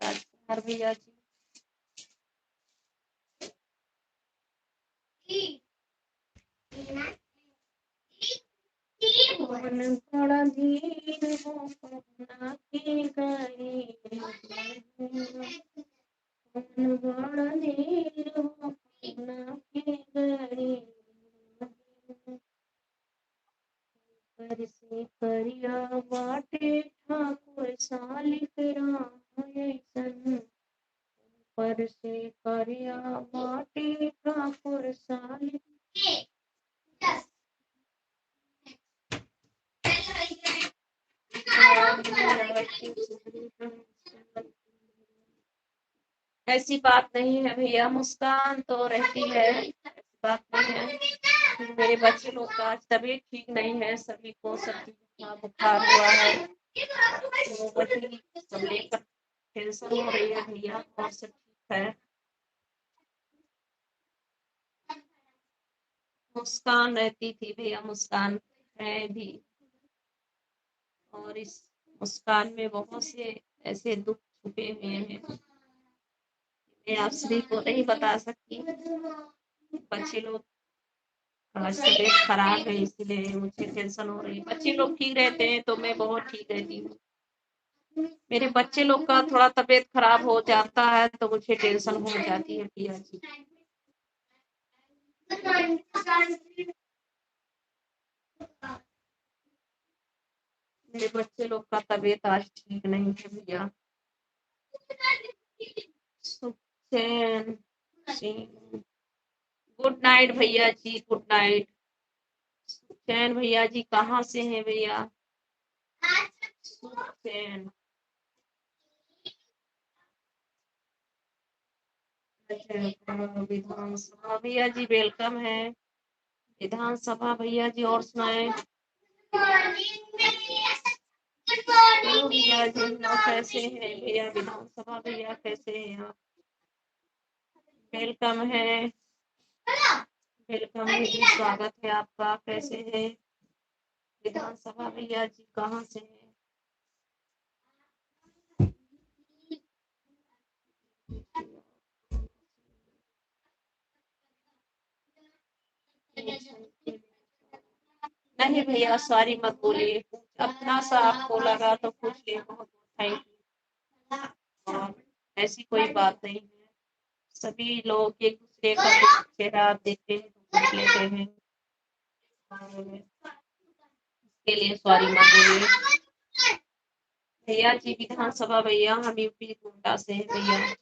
राजकुमार भैया जी, मन बड़ा धीर हो पहुना की गई, मन बड़ा धीर हो पहुना की गई। परसे करिया बाटे ठाकुर सालिक राम ऐसन। परसे करिया बाटे ठाकुर सालिक। ऐसी बात नहीं है भैया, मुस्कान तो रहती है, ऐसी बात नहीं है। मेरे बच्चे लोग का आज तबीयत ठीक नहीं है, सभी को सर्दी बुखार हुआ है, तो वही सब लेकर टेंशन हो रही है भैया, और सब ठीक है। मुस्कान रहती थी भैया, मुस्कान है भी, और इस मुस्कान में बहुत से ऐसे दुख छुपे हुए हैं, मैं आप सभी को नहीं बता सकती। बच्चे लोग आज तबीयत खराब है, इसीलिए मुझे टेंशन हो रही है। बच्चे लोग ठीक रहते हैं तो मैं बहुत ठीक रहती हूँ, मेरे बच्चे लोग का थोड़ा तबीयत खराब हो जाता है तो मुझे टेंशन हो जाती है भैया जी। मेरे बच्चे लोग का तबीयत आज ठीक नहीं है भैया। सुखचैन सिंह, गुड नाइट भैया जी, गुड नाइट। सुखचैन भैया जी कहाँ से हैं भैया? सुखचैन विधानसभा भैया जी, वेलकम है विधानसभा भैया जी, और सुनाए भैया जी, कैसे हैं भैया? विधानसभा भैया कैसे हैं आप? वेलकम है, वेलकम है जी, स्वागत है आपका, कैसे है? विधानसभा भैया जी कहाँ से हैं? नहीं भैया सॉरी मत बोलिए, अपना सा आपको लगा तो पूछ लिए, बहुत थैंक यू। और ऐसी कोई बात नहीं है, सभी लोग एक दूसरे का चेहरा देखते हैं तो पूछ लेते हैं, और इसके लिए सॉरी मत बोलिए। भैया जी विधानसभा भैया हम यूपी गोंडा से हैं भैया।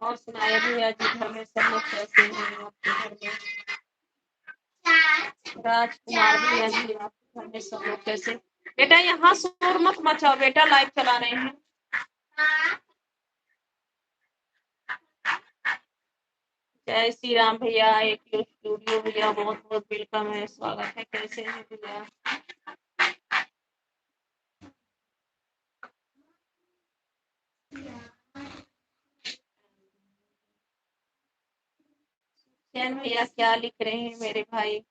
और सुनाए भैया जी घर में सब लोग कैसे हैं आपके घर में? राजकुमार भैया जी आपके घर में सब लोग कैसे? बेटा यहाँ शोर मत मचाओ बेटा, लाइव चला रहे हैं। जय श्री राम भैया, एक स्टूडियो भैया बहुत बहुत वेलकम है, स्वागत है, कैसे हैं भैया? चैन भैया क्या लिख रहे हैं मेरे भाई?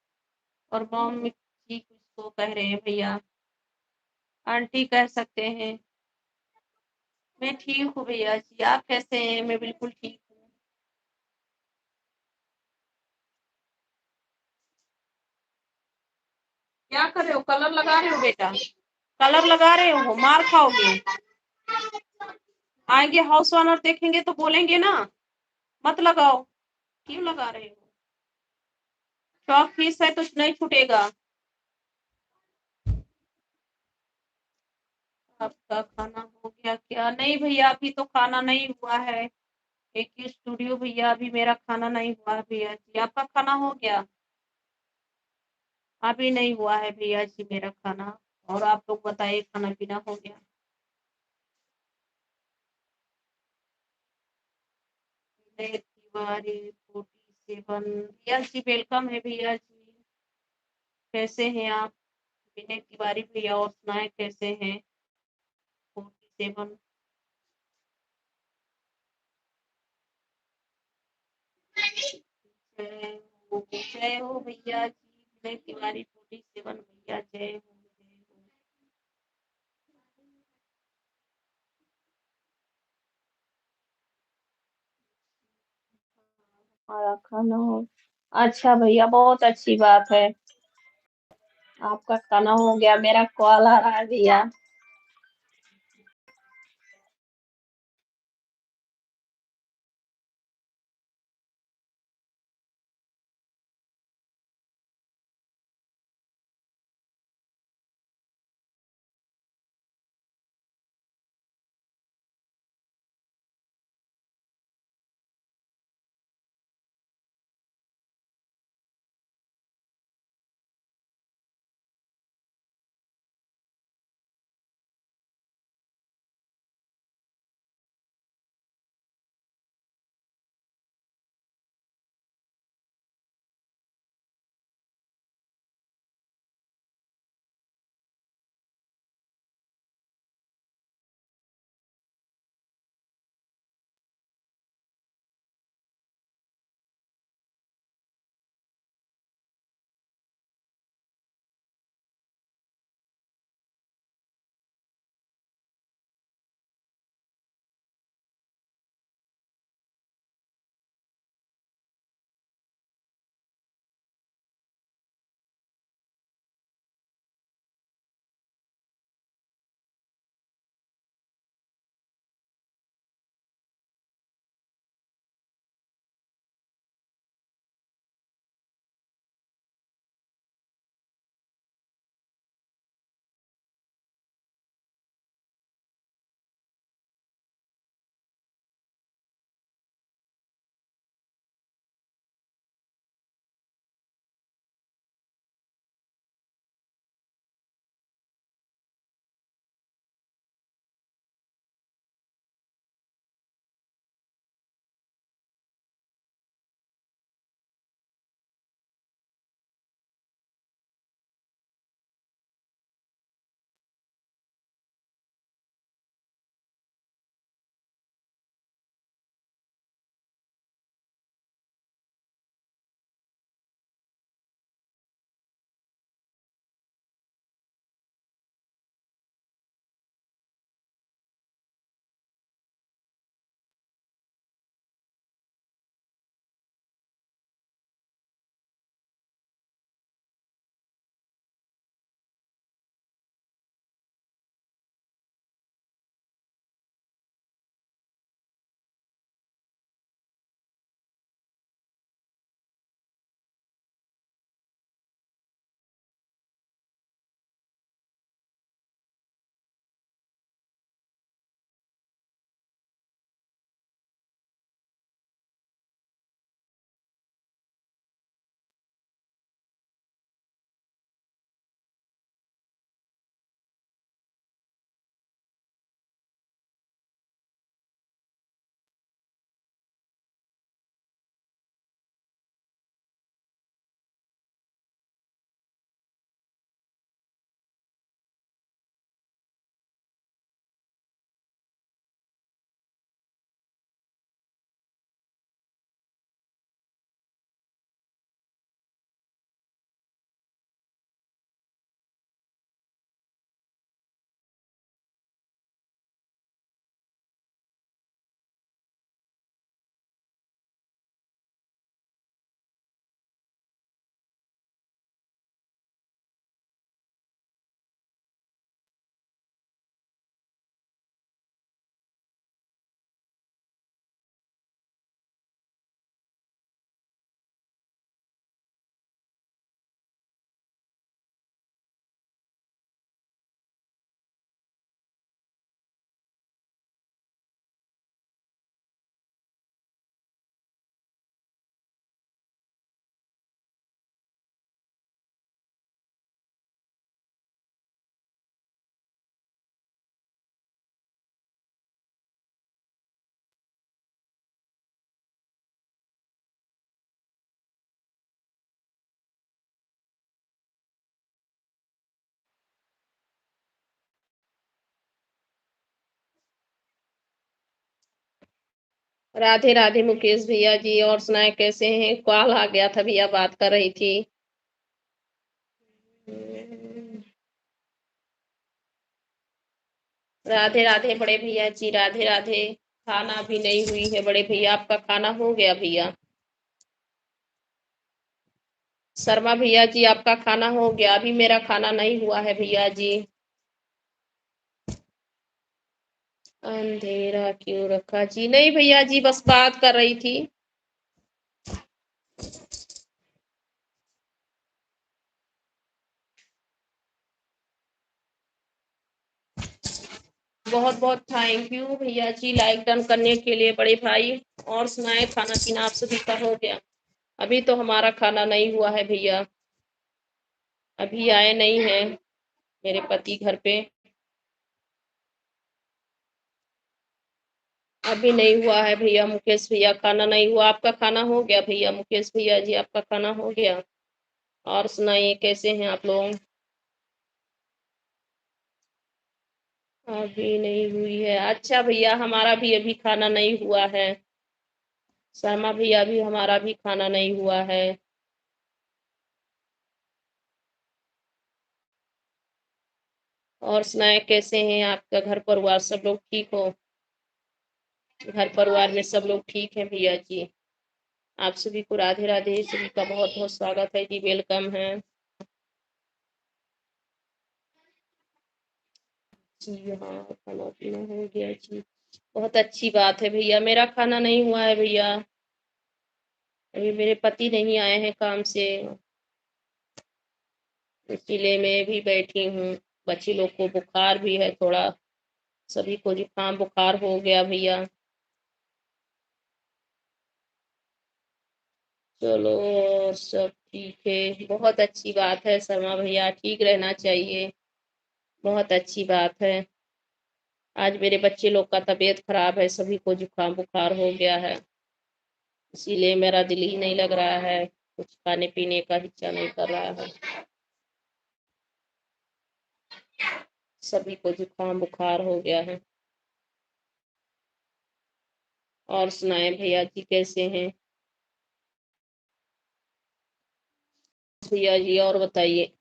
और मॉम जी कुछ तो कह रहे हैं भैया, आंटी कह सकते हैं। मैं ठीक हूँ भैया जी, आप कैसे हैं? मैं बिल्कुल ठीक हूँ। क्या कर रहे हो, कलर लगा रहे हो बेटा? कलर लगा रहे हो, मार खाओगे। आएंगे हाउस ओनर देखेंगे तो बोलेंगे ना, मत लगाओ। क्यों लगा रहे हो? चौक फीस है तो नहीं छूटेगा। आपका खाना हो गया क्या? नहीं भैया अभी तो खाना नहीं हुआ है, एक ही स्टूडियो भैया, अभी मेरा खाना नहीं हुआ भैया जी। आपका खाना हो गया? अभी नहीं हुआ है भैया जी मेरा खाना। और आप लोग बताइए खाना पीना हो गया? विनय तिवारी 47 भैया जी वेलकम है भैया जी, कैसे हैं आप? विनय तिवारी भैया और सुनाए कैसे हैं? 47 जय हो भैया जी, विनय तिवारी 47 भैया जय हो जय हो। हमारा खाना हो, अच्छा भैया बहुत अच्छी बात है, आपका खाना हो गया, मेरा कॉल आ रहा है भैया। राधे राधे मुकेश भैया जी। और सुनाए कैसे हैं? कॉल आ गया था भैया, बात कर रही थी। राधे राधे बड़े भैया जी, राधे राधे। खाना भी नहीं हुई है बड़े भैया, आपका खाना हो गया भैया? शर्मा भैया जी आपका खाना हो गया? अभी मेरा खाना नहीं हुआ है भैया जी। अंधेरा क्यों रखा जी? नहीं भैया जी, बस बात कर रही थी। बहुत बहुत थैंक यू भैया जी लाइक डन करने के लिए बड़े भाई। और सुनाए, खाना पीना आप सभी का हो गया? अभी तो हमारा खाना नहीं हुआ है भैया, अभी आए नहीं है मेरे पति घर पे। अभी नहीं हुआ है भैया मुकेश भैया, खाना नहीं हुआ। आपका खाना हो गया भैया मुकेश भैया जी? आपका खाना हो गया? और सुनाइए कैसे हैं आप लोग? अभी नहीं हुई है, अच्छा भैया हमारा भी अभी खाना नहीं हुआ है। शर्मा भैया भी हमारा भी खाना नहीं हुआ है। और सुनाए कैसे हैं? आपका घर परिवार सब लोग ठीक हो? घर परिवार में सब लोग ठीक है भैया जी? आप सभी को राधे राधे, सभी का बहुत बहुत स्वागत है जी, वेलकम है जी। हाँ खाना पीना हो गया जी, बहुत अच्छी बात है भैया। मेरा खाना नहीं हुआ है भैया, अभी मेरे पति नहीं आए हैं काम से, इसीलिए मैं भी बैठी हूँ। बच्ची लोग को बुखार भी है थोड़ा, सभी को जुकाम बुखार हो गया भैया। चलो और सब ठीक है, बहुत अच्छी बात है शर्मा भैया, ठीक रहना चाहिए, बहुत अच्छी बात है। आज मेरे बच्चे लोग का तबीयत खराब है, सभी को जुकाम बुखार हो गया है, इसीलिए मेरा दिल ही नहीं लग रहा है, कुछ खाने पीने का इच्छा नहीं कर रहा है। सभी को जुकाम बुखार हो गया है। और सुनाए भैया जी कैसे हैं? भैया जी और बताइए।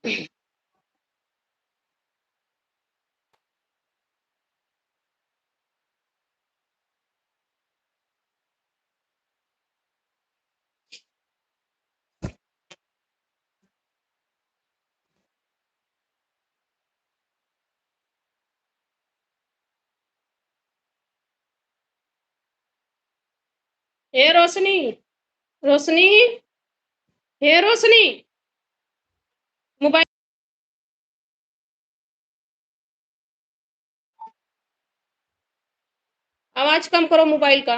हे रोशनी, रोशनी, हे रोशनी, मोबाइल आवाज कम करो मोबाइल का।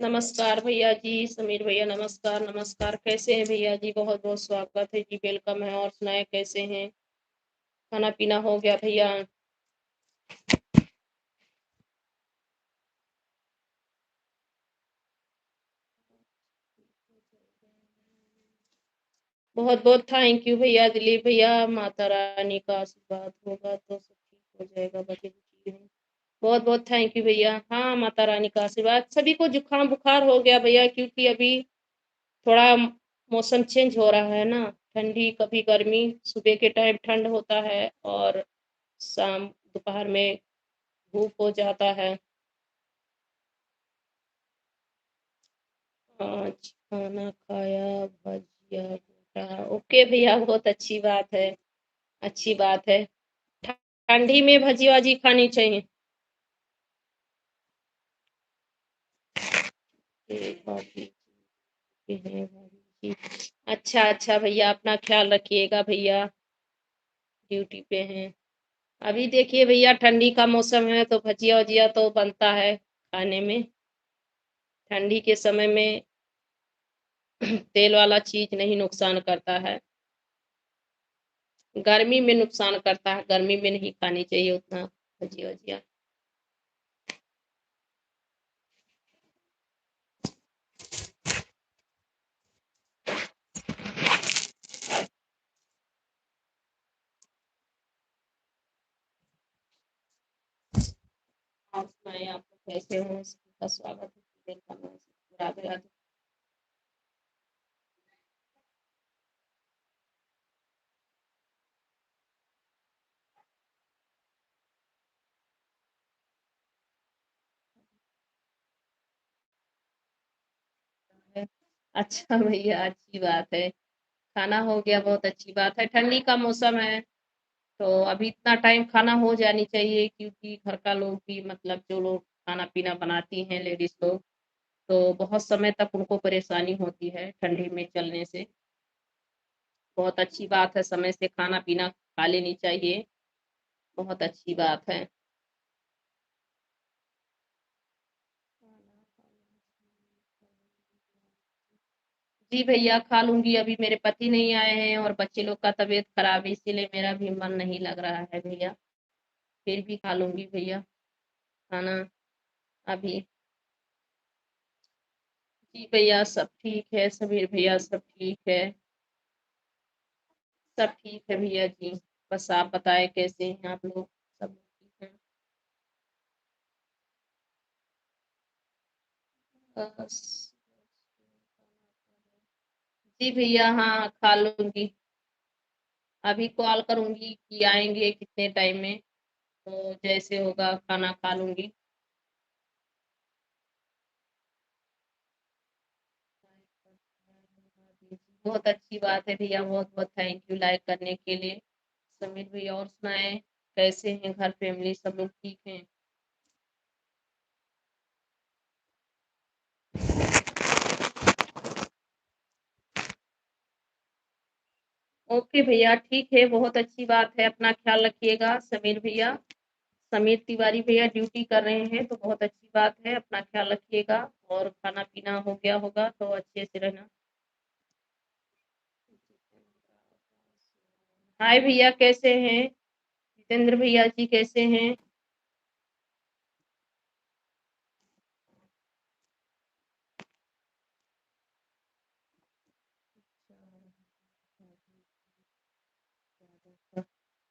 नमस्कार भैया जी, समीर भैया नमस्कार नमस्कार, कैसे हैं भैया जी? बहुत बहुत स्वागत है जी, वेलकम है। और सुनाए कैसे हैं? खाना पीना हो गया भैया? बहुत बहुत थैंक यू भैया दिलीप भैया, माता रानी का आशीर्वाद होगा तो सब ठीक हो जाएगा, बच्चे ठीक हैं। बहुत बहुत थैंक यू भैया। हाँ माता रानी का आशीर्वाद, सभी को जुकाम बुखार हो गया भैया, क्योंकि अभी थोड़ा मौसम चेंज हो रहा है ना, ठंडी कभी गर्मी, सुबह के टाइम ठंड होता है और शाम दोपहर में धूप हो जाता है। आज खाना खाया भजिया भूटा, ओके भैया बहुत अच्छी बात है, अच्छी बात है। ठंडी में भजी वाजी खानी चाहिए। भाभी जी हैं, भाभी जी। अच्छा अच्छा भैया, अपना ख्याल रखिएगा भैया, ड्यूटी पे हैं। अभी देखिए भैया ठंडी का मौसम है तो भजिया वजिया तो बनता है खाने में, ठंडी के समय में तेल वाला चीज नहीं नुकसान करता है, गर्मी में नुकसान करता है, गर्मी में नहीं खानी चाहिए उतना भजिया वजिया। सुनाएं, आप लोग कैसे हो? सबका स्वागत है, वेलकम है। राधे राधे। अच्छा भैया, अच्छी बात है। खाना हो गया, बहुत अच्छी बात है। ठंडी का मौसम है तो अभी इतना टाइम खाना हो जानी चाहिए, क्योंकि घर का लोग भी मतलब जो लोग खाना पीना बनाती हैं लेडीज लोग, तो बहुत समय तक उनको परेशानी होती है ठंडी में चलने से। बहुत अच्छी बात है, समय से खाना पीना खा लेनी चाहिए। बहुत अच्छी बात है। जी भैया, खा लूंगी। अभी मेरे पति नहीं आए हैं और बच्चे लोग का तबीयत खराब है, इसीलिए मेरा भी मन नहीं लग रहा है भैया। फिर भी खा लूंगी भैया खाना अभी। जी भैया, सब ठीक है। समीर भैया, सब ठीक है। सब ठीक है भैया जी। बस आप बताएं कैसे हैं आप लोग? सब लोग ठीक हैं? बस। जी भैया, हाँ खा लूंगी। अभी कॉल करूंगी कि आएंगे कितने टाइम में, तो जैसे होगा खाना खा लूंगी। बहुत अच्छी बात है भैया, बहुत बहुत थैंक यू लाइक करने के लिए। समीर भैया, और सुनाएं कैसे हैं? घर फैमिली सब लोग ठीक हैं? ओके भैया, ठीक है। बहुत अच्छी बात है। अपना ख्याल रखिएगा समीर भैया। समीर तिवारी भैया ड्यूटी कर रहे हैं तो बहुत अच्छी बात है। अपना ख्याल रखिएगा। और खाना पीना हो गया होगा तो अच्छे से रहना। हाय भैया, कैसे हैं? जितेंद्र भैया जी कैसे हैं?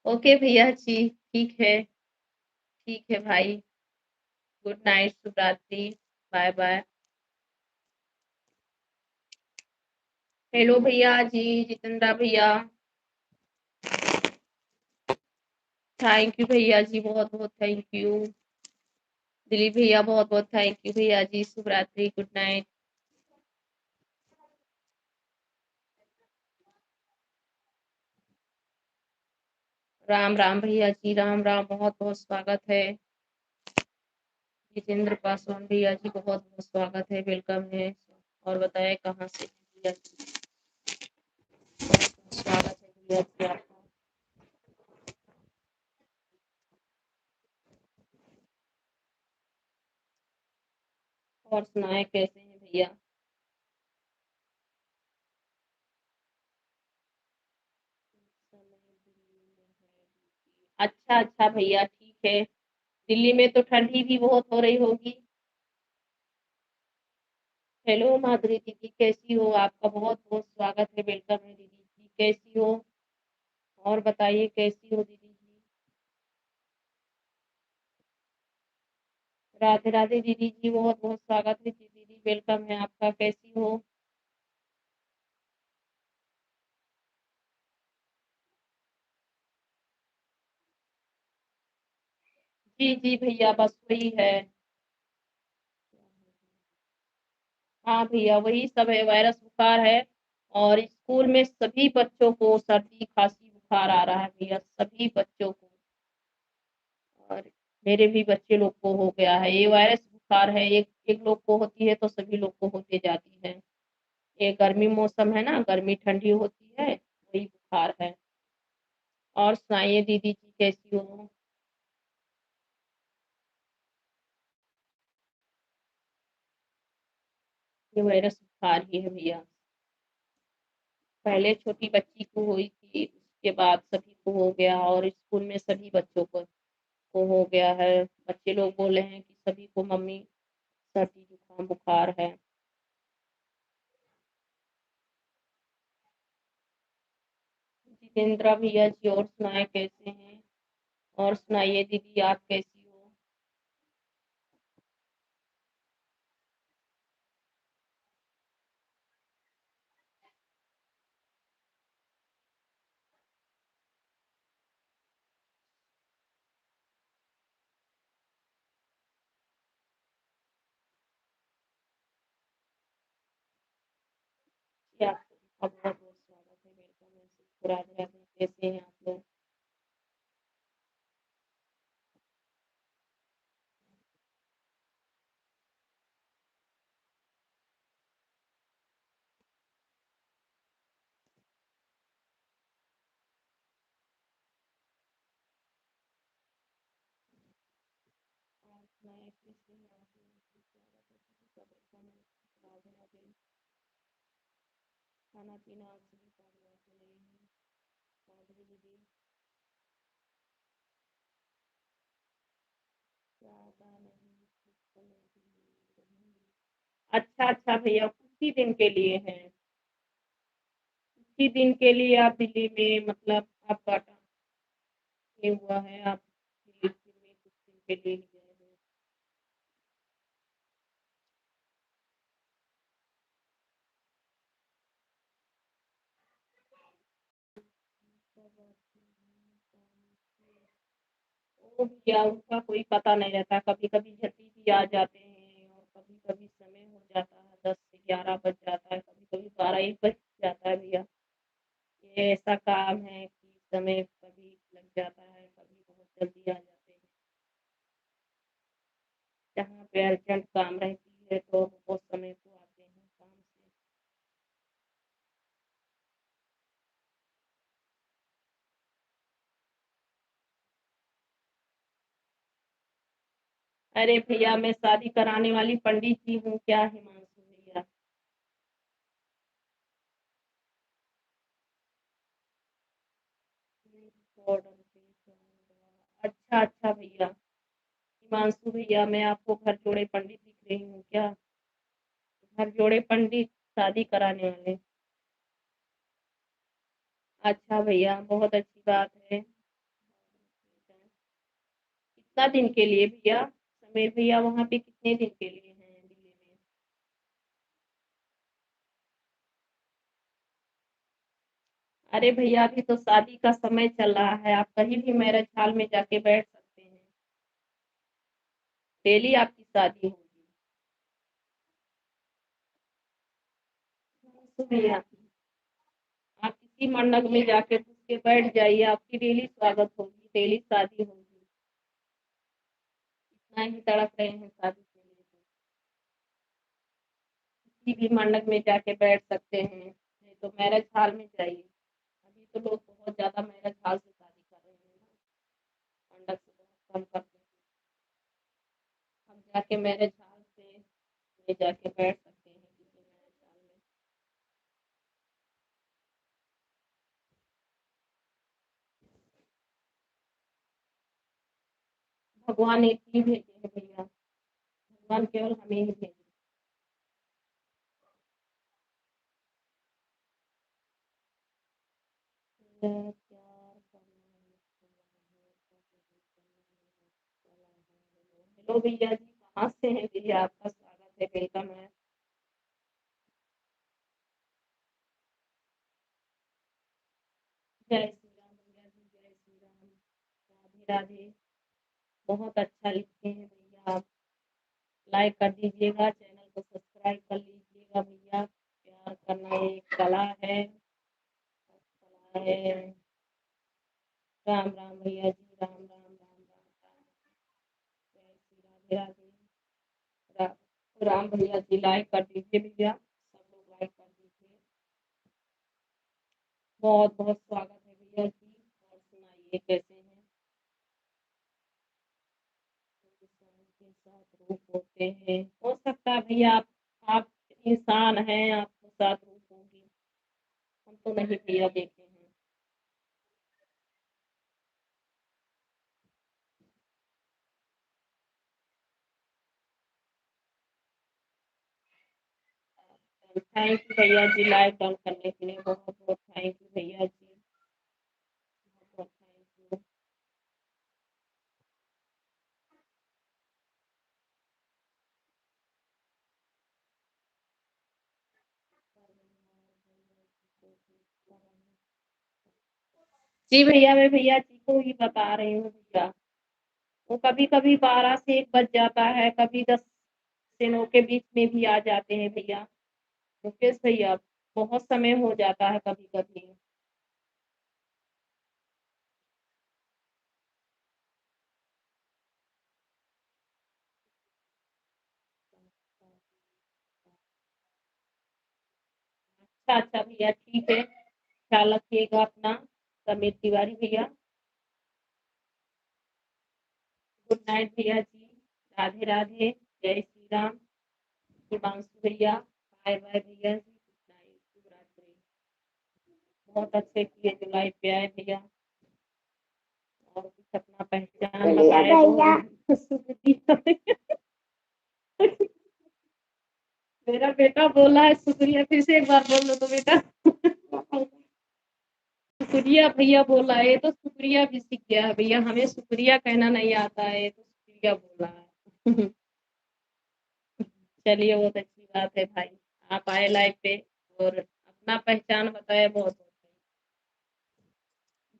ओके भैया जी, ठीक है। ठीक है भाई। गुड नाइट, शुभ रात्रि। Bye bye. हेलो भैया जी, जितेंद्र भैया। थैंक यू भैया जी, बहुत बहुत थैंक यू। दिलीप भैया, बहुत बहुत थैंक यू भैया जी। शुभ रात्रि, गुड नाइट। राम राम भैया जी, राम राम। बहुत बहुत स्वागत है। जितेंद्र पासवान भैया जी, बहुत बहुत स्वागत है, वेलकम है। और बताएं कहाँ से हैं भैया जी? स्वागत है भैया जी आपका। और सुनाएं कैसे हैं भैया? अच्छा अच्छा भैया, ठीक है। दिल्ली में तो ठंडी भी बहुत हो रही होगी। हेलो माधुरी दीदी, कैसी हो? आपका बहुत बहुत स्वागत है, वेलकम है दीदी जी। कैसी हो? और बताइए कैसी हो दीदी जी? राधे राधे दीदी जी, बहुत बहुत स्वागत है जी दीदी, वेलकम है आपका। कैसी हो? जी जी भैया, बस वही है। हाँ भैया, वही सब है, वायरस बुखार है। और स्कूल में सभी बच्चों को सर्दी खांसी बुखार आ रहा है भैया, सभी बच्चों को। और मेरे भी बच्चे लोग को हो गया है ये वायरस बुखार है। एक एक लोग को होती है तो सभी लोग को होते जाती है। ये गर्मी मौसम है ना, गर्मी ठंडी होती है, वही बुखार है। और सुनाइए दीदी जी, कैसी हो? ये वायरस बुखार ही है भैया। पहले छोटी बच्ची को हुई थी, उसके बाद सभी को हो गया, और स्कूल में सभी बच्चों को हो गया है। बच्चे लोग बोले हैं कि सभी को मम्मी सर्दी जुकाम बुखार है। जितेंद्र भैया जी, और सुनाए कैसे हैं? और सुनाइए दीदी, आप कैसी हो? आपका बहुत-बहुत स्वागत है, वेलकम है। राधे-राधे, कैसे हैं आप लोग? आप सुनाएँ कैसे हैं आप लोग? स्वागत है सभी का, वेलकम है। राधे-राधे। खाना-पीना आप सभी का हुआ कि नहीं? माधुरी दीदी, ज़्यादा नहीं, कुछ समय के लिए नहीं। अच्छा, अच्छा भैया, कुछ ही दिन के लिए हैं। कुछ ही दिन के लिए आप दिल्ली में मतलब आपका ये हुआ है, आप दिल्ली में कुछ दिन के लिए ही गए हैं। क्या बात है, वो भैया उसका कोई पता नहीं रहता, कभी-कभी झल्दी भी आ जाते हैं और कभी-कभी समय हो जाता है, 10 से 11 बज जाता है, कभी-कभी 12-1 बज जाता है भैया। ये ऐसा काम है कि समय कभी लग जाता है, कभी बहुत जल्दी आ जाते हैं। जहाँ पे अर्जेंट काम रहती है तो बहुत समय को आते हैं काम से। अरे भैया, मैं शादी कराने वाली पंडित जी हूँ क्या हिमांशु भैया? अच्छा, अच्छा भैया। हिमांशु भैया, मैं आपको घर जोड़े पंडित दिख रही हूँ क्या? घर जोड़े पंडित शादी कराने वाले। अच्छा भैया, बहुत अच्छी बात है। कितना दिन के लिए भैया? समीर भैया वहाँ पे कितने दिन के लिए हैं दिल्ली में? अरे भैया, अभी तो शादी का समय चल रहा है, आप कहीं भी मैरिज हॉल में जाके बैठ सकते हैं। डेली आपकी शादी होगी। तो भैया, आप किसी मंडप में जाके घुस के बैठ जाइए, आपकी डेली स्वागत होगी, डेली शादी होगी। इतना ही तड़प रहे हैं शादी के लिए तो किसी भी मंडप में जाके बैठ सकते हैं, नहीं तो मैरिज हॉल में जाइए। अभी तो लोग बहुत ज़्यादा मैरिज हॉल से शादी कर रहे हैं ना, मंडप से बहुत कम करते हैं। हम जाके मैरिज हॉल से ले जाके बैठ सकते हैं किसी मैरिज हॉल में। भगवान एक ही भेजे हैं भैया, भगवान केवल हमें ही भेजे। प्यार करना है, हेलो भैया जी, कहाँ से हैं भैया? आपका स्वागत है, वेलकम है। जय श्री राम भैया जी, जय श्री राम। राधे राधे। बहुत अच्छा लिखते हैं भैया आप। लाइक कर दीजिएगा, चैनल को सब्सक्राइब कर लीजिएगा भैया। प्यार करना एक कला है, कला है। राम राम भैया जी, राम राम राम राम राम। जय श्री राधे राधे। राम भैया जी, लाइक कर दीजिए भैया, सब लोग लाइक कर दीजिए। बहुत बहुत स्वागत है भैया जी। और सुनाइए कैसे हैं? इंसान के साथ रूप होते हैं, हो सकता है भैया आप इंसान हैं, आपके साथ रूप होगी, हम तो नहीं भैया देखे हैं। थैंक यू भैया जी, लाइक डाउन करने के लिए बहुत बहुत थैंक यू भैया जी, बहुत बहुत थैंक यू। जी भैया, मैं भैया जी को ही बता रही हूँ भैया। वो कभी कभी 12 से 1 बज जाता है, कभी 10 से 9 के बीच में भी आ जाते हैं भैया। मुकेश भैया, बहुत समय हो जाता है कभी-कभी। अच्छा, अच्छा भैया ठीक है, ख्याल रखिएगा अपना। समीर तिवारी भैया, गुड नाइट भैया जी, राधे राधे, जय श्री राम। हिमांशु भैया, बाय बाय भैया जी, गुड नाइट, शुभ रात्रि। बहुत अच्छे किए जो लाइव पे आए भैया, और कुछ अपना पहचान बताए। शुक्रिया भैया। मेरा बेटा बोला है शुक्रिया, फिर से एक बार बोल दो तो बेटा। शुक्रिया भैया बोला है, ये तो शुक्रिया भी सीख गया है भैया, हमें शुक्रिया कहना नहीं आता है, ये तो शुक्रिया बोला है। चलिए बहुत अच्छी बात है भाई, आप आए लाइव पे और अपना पहचान बताए, बहुत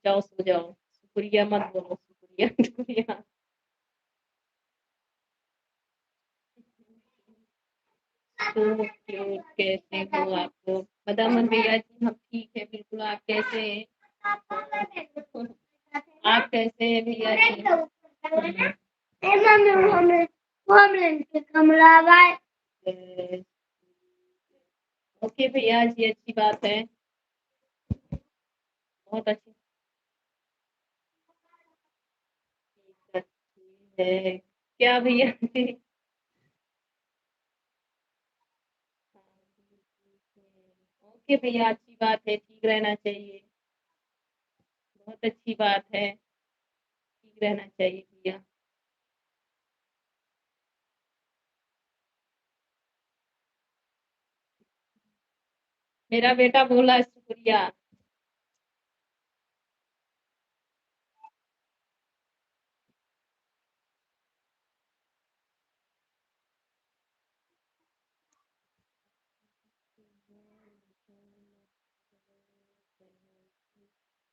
जाओ सो जाओ, शुक्रिया मत बोलो, शुक्रिया शुक्रिया। तो क्यूट, कैसे हो आप लोग? मदामन भैया जी हम ठीक है बिल्कुल, आप कैसे हैं? आप कैसे हैं भैया जी? ओके भैया जी, अच्छी बात है, बहुत अच्छी है। क्या भैया जी? ओके भैया, अच्छी बात है, ठीक रहना चाहिए, बहुत अच्छी बात है, ठीक रहना चाहिए भैया। मेरा बेटा बोला शुक्रिया।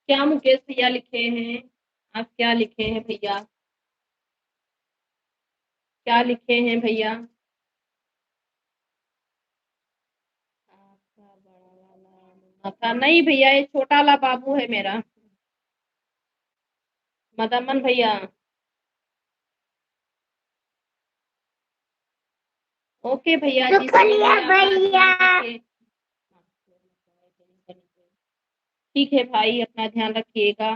क्या मुकेश भैया लिखे हैं? आप क्या लिखे हैं भैया? क्या लिखे हैं भैया? आपका बड़ा वाला मुन्ना नहीं भैया, ये छोटा वाला बाबू है मेरा, मदमन भैया। ओके भैया जी, ठीक है भाई, अपना ध्यान रखिएगा।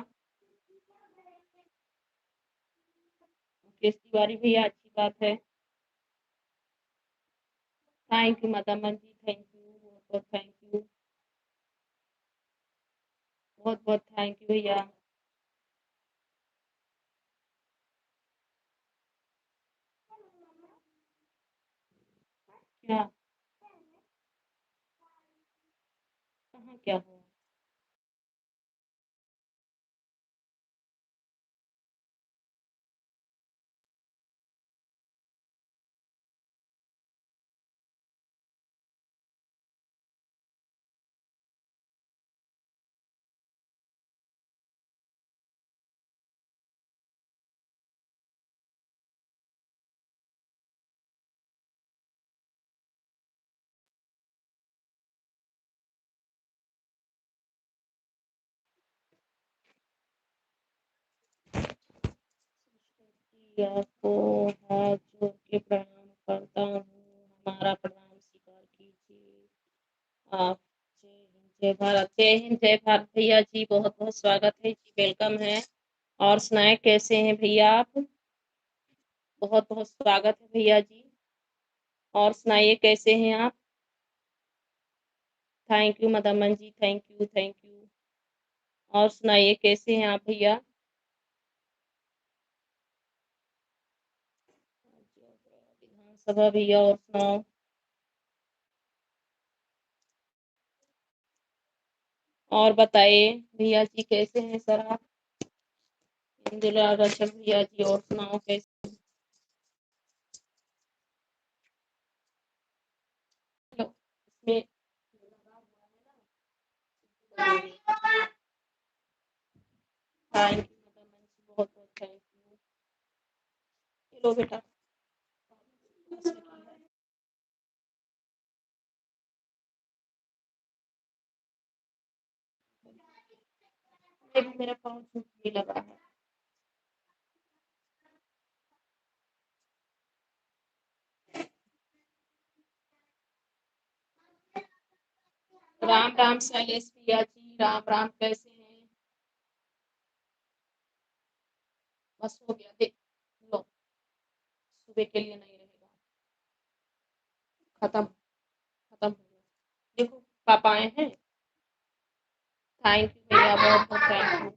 मुकेश तिवारी भैया, अच्छी बात है। Thank you Madman ji, thank you, बहुत बहुत थैंक यू, बहुत बहुत थैंक यू भैया। क्या? कहाँ क्या हुआ? आपको हाथ जोड़ के प्रणाम करता हूँ, हमारा प्रणाम स्वीकार कीजिए आप। जय हिंद, जय भारत, जय हिंद, जय भारत भैया जी, बहुत बहुत स्वागत है जी, वेलकम है। और सुनाए कैसे हैं भैया आप? बहुत बहुत स्वागत है भैया जी, और सुनाइए कैसे हैं आप? Thank you Madman ji, thank you, thank you. और सुनाइए कैसे हैं आप भैया? विधानसभा भैया, और सुनाओ। और बताइए भैया जी कैसे हैं सर आप? इंदिरा रक्षक भैया जी, और सुनाओ कैसे? हेलो, इसमें थैंक यू मदमन जी, बहुत बहुत थैंक यू। लो बेटा। ये भी मेरा पाँव छूटने लगा है। राम राम शैलेश भैया जी, राम राम, कैसे हैं? बस हो गया, देख लो, सुबह के लिए नहीं रहेगा, खत्म खत्म हो गया। देखो पापा आए हैं। थैंक यू भैया, बहुत बहुत थैंक यू।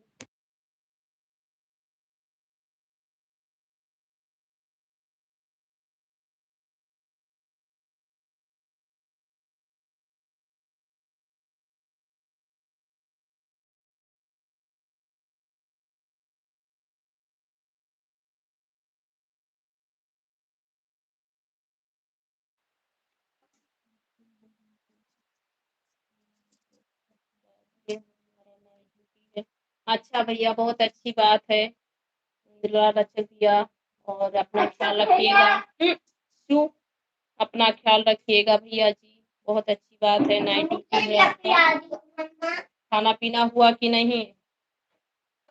अच्छा भैया, बहुत अच्छी बात है। इंदिरा रचक दिया, और अपना ख्याल रखिएगा। क्यों? अपना ख्याल रखिएगा भैया जी, बहुत अच्छी बात है। नाइट ड्यूटी है आपका। खाना पीना हुआ कि नहीं?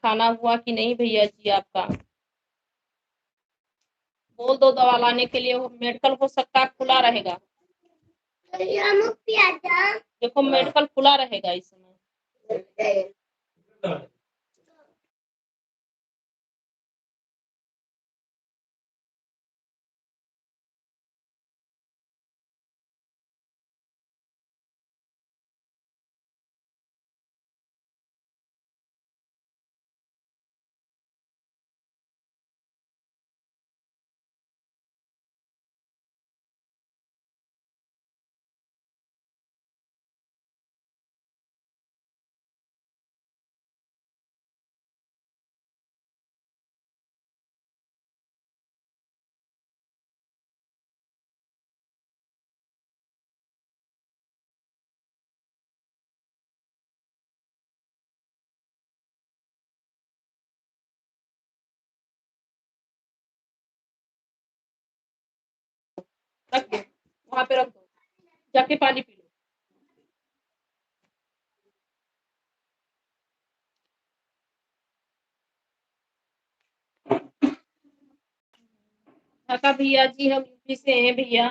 खाना हुआ कि नहीं भैया जी आपका? बोल दो दवा लाने के लिए, वो मेडिकल हो सकता है खुला रहेगा। देखो मेडिकल खुला रहेगा इस समय। रख दो, वहां पे रख दो, जाके पानी पी लो। ढाका भैया जी, हम यूपी से हैं भैया।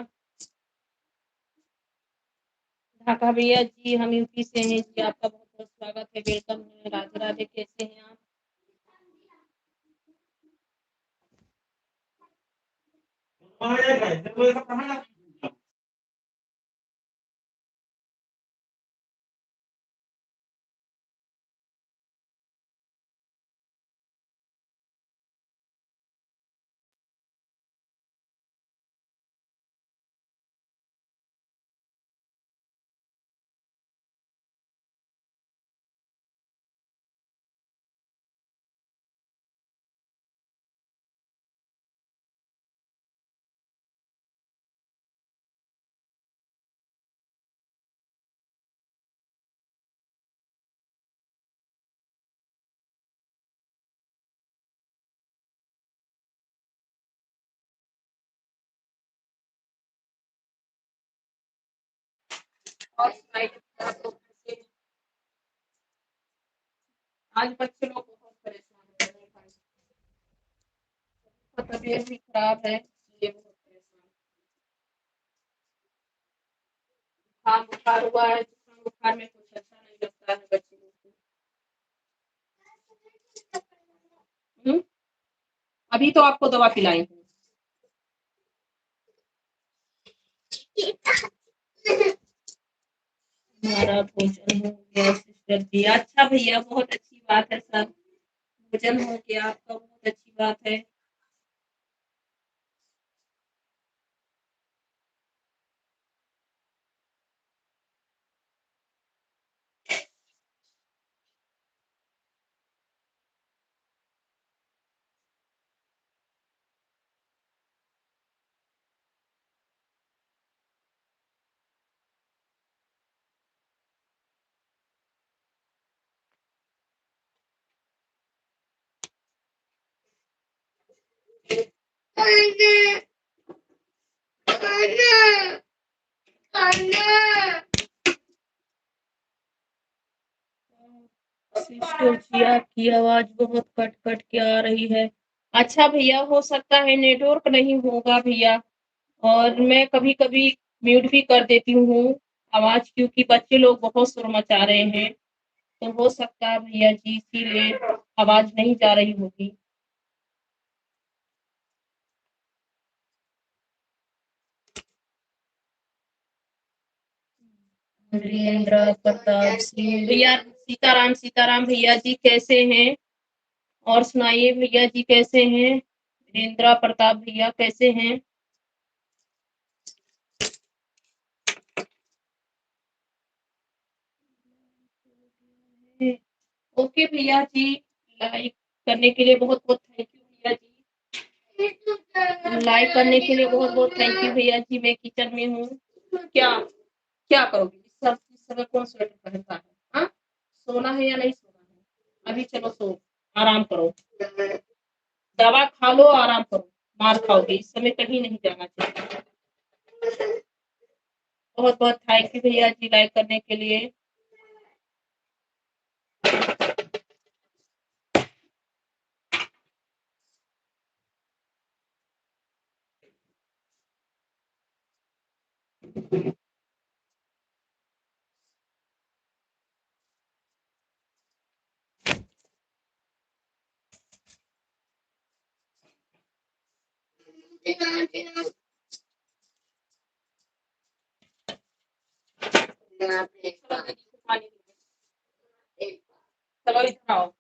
ढाका भैया जी, हम यूपी से हैं जी। आपका बहुत बहुत स्वागत है, वेलकम है। राधे राधे, कैसे हैं आप? और आप लोग कैसे हैं? आज बच्चे लोग बहुत परेशान हो रहे हैं, तबीयत भी खराब है, इसलिए बहुत परेशान। बुखार बुखार हुआ है, जुकाम बुखार में कुछ अच्छा नहीं लगता है बच्चे लोग को। हम्म, अभी तो आपको दवा पिलाई हूँ। हमारा भोजन हो गया सिस्टर जी। अच्छा भैया, बहुत अच्छी बात है सर। भोजन हो गया आपका, बहुत अच्छी बात है। सिस्टर जी आपकी आवाज़ बहुत कट-कट के आ रही है। अच्छा भैया हो सकता है नेटवर्क नहीं होगा भैया और मैं कभी-कभी म्यूट भी कर देती हूँ आवाज़ क्योंकि बच्चे लोग बहुत शोर मचा रहे हैं। तो हो सकता है भैया जी इसीलिए आवाज़ नहीं जा रही होगी। वीरेंद्र प्रताप सिंह भैया सीताराम सीताराम भैया जी कैसे हैं? और सुनाइए भैया जी कैसे हैं? वीरेंद्र प्रताप भैया कैसे हैं? ओके भैया जी, लाइक करने के लिए बहुत-बहुत थैंक यू भैया जी। लाइक करने के लिए बहुत-बहुत थैंक यू भैया जी, मैं किचन में हूँ। क्या क्या करोगी? इस समय कौन स्वेटर पहनता है? हाँ? सोना है या नहीं सोना है? अभी चलो सो, आराम करो। दवा खा लो, आराम करो, मार खाओगे, इस समय कहीं नहीं जाना चाहिए। बहुत-बहुत थैंक यू भैया जी लाइक करने के लिए। चलो इधर आओ।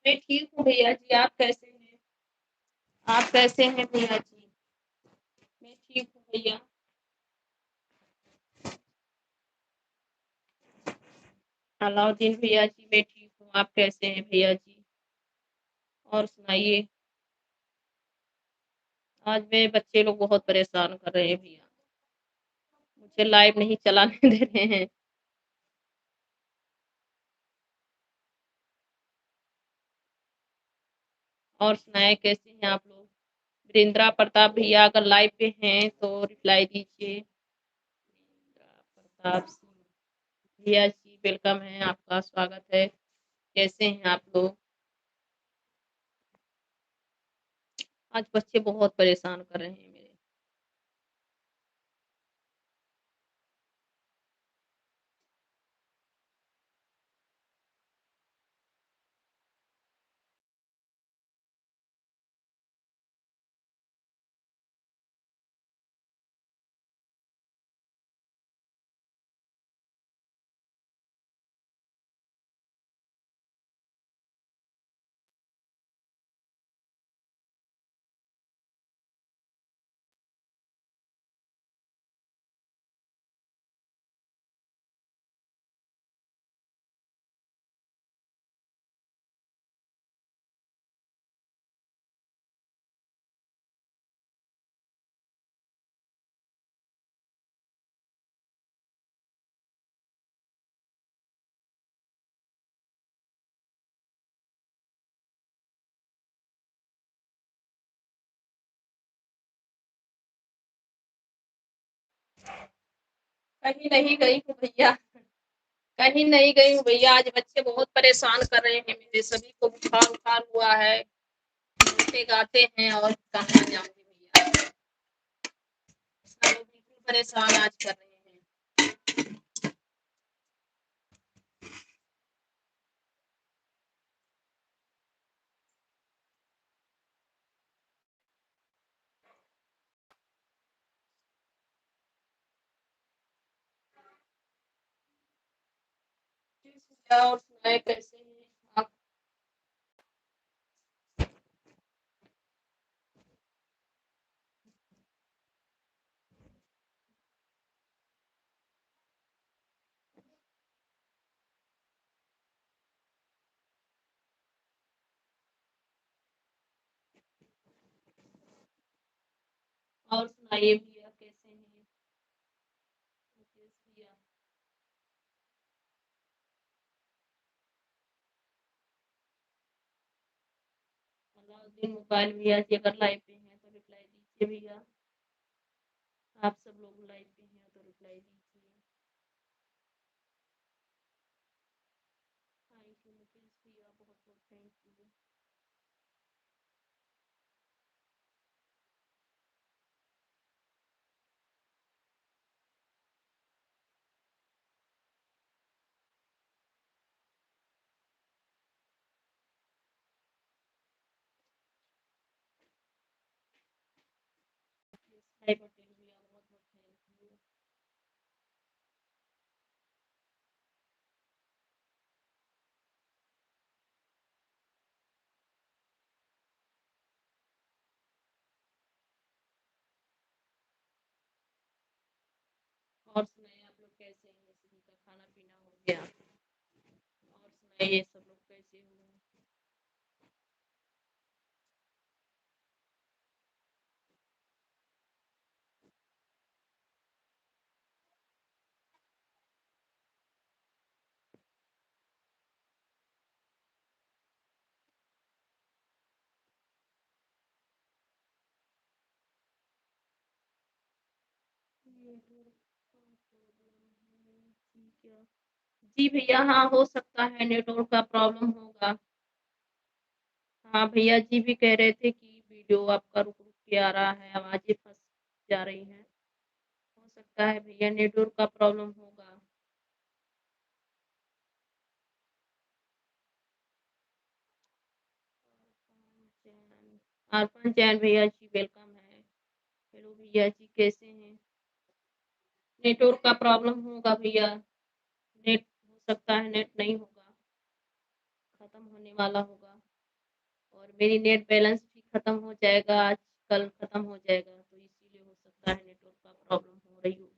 मैं ठीक हूँ भैया जी, आप कैसे हैं? आप कैसे हैं भैया जी? मैं ठीक हूँ भैया। अलाउद्दीन भैया जी, मैं ठीक हूँ, आप कैसे हैं भैया जी? और सुनाइए। आज मेरे बच्चे लोग बहुत परेशान कर रहे हैं भैया। मुझे लाइव नहीं चलाने दे रहे हैं। और सुनाएँ कैसे हैं आप लोग? वीरेंद्रा प्रताप भैया अगर लाइव पे हैं तो रिप्लाई दीजिए। वीरेंद्रा प्रताप सिंह भैया जी वेलकम है, आपका स्वागत है। कैसे हैं आप लोग? आज बच्चे बहुत परेशान कर रहे हैं मेरे। कहीं नहीं गई हूँ भैया, कहीं नहीं गई हूँ भैया। आज बच्चे बहुत परेशान कर रहे हैं मेरे, सभी को बुखार-वुखार हुआ है, रोते-गाते हैं और कहाँ जाऊँगी भैया। सब लोग बिल्कुल परेशान आज कर रहे हैं। जी भैया और सुनाएँ कैसे हैं आप? और सुनाइए भैया कैसे हैं? मुकेश भैया। अलाउद्दीन मोबाइल भैया जी अगर लाइव पे हैं तो रिप्लाई दीजिए भैया। आप सब लोग लाइव पे हैं तो रिप्लाई दीजिए। थैंक यू मुकेश भैया, बहुत-बहुत थैंक यू। हाय पटेल भैया, बहुत-बहुत थैंक यू। और सुनाइए आप लोग कैसे हैं? सभी का खाना-पीना हो गया? और सुनाइए सब लोग कैसे हो? नेटवर्क का प्रॉब्लम है, ठीक है। जी भैया, हाँ, हो सकता है नेटवर्क का प्रॉब्लम होगा। हाँ, भैया जी भी कह रहे थे कि वीडियो आपका रुक-रुक के आ रहा है, आवाज़ें फँस जा रही हैं। हो सकता है भैया नेटवर्क का प्रॉब्लम होगा। अर्पण जैन भैया जी वेलकम है। हेलो भैया जी कैसे हैं? नेटवर्क का प्रॉब्लम होगा भैया, नेट हो सकता है नेट नहीं होगा, खत्म होने वाला होगा और मेरी नेट बैलेंस भी खत्म हो जाएगा आज, कल खत्म हो जाएगा तो इसीलिए हो सकता है नेटवर्क का प्रॉब्लम हो रही होगी।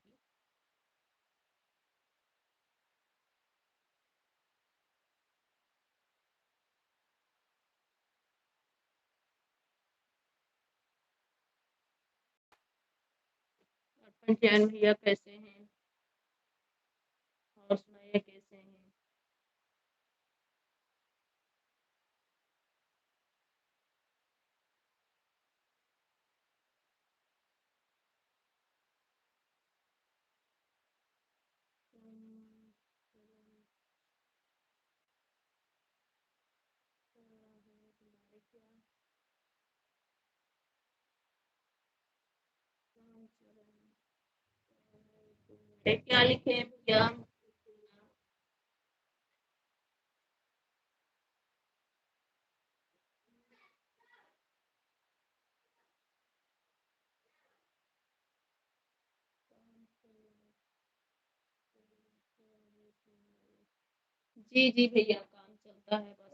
अर्पण जैन भैया कैसे हैं? और सुनाइए कैसे हैं? हुँ, तुम्हारे क्या काम चल रहा है? क्या लिखे हैं भैया? जी, जी भैया काम चलता है बस।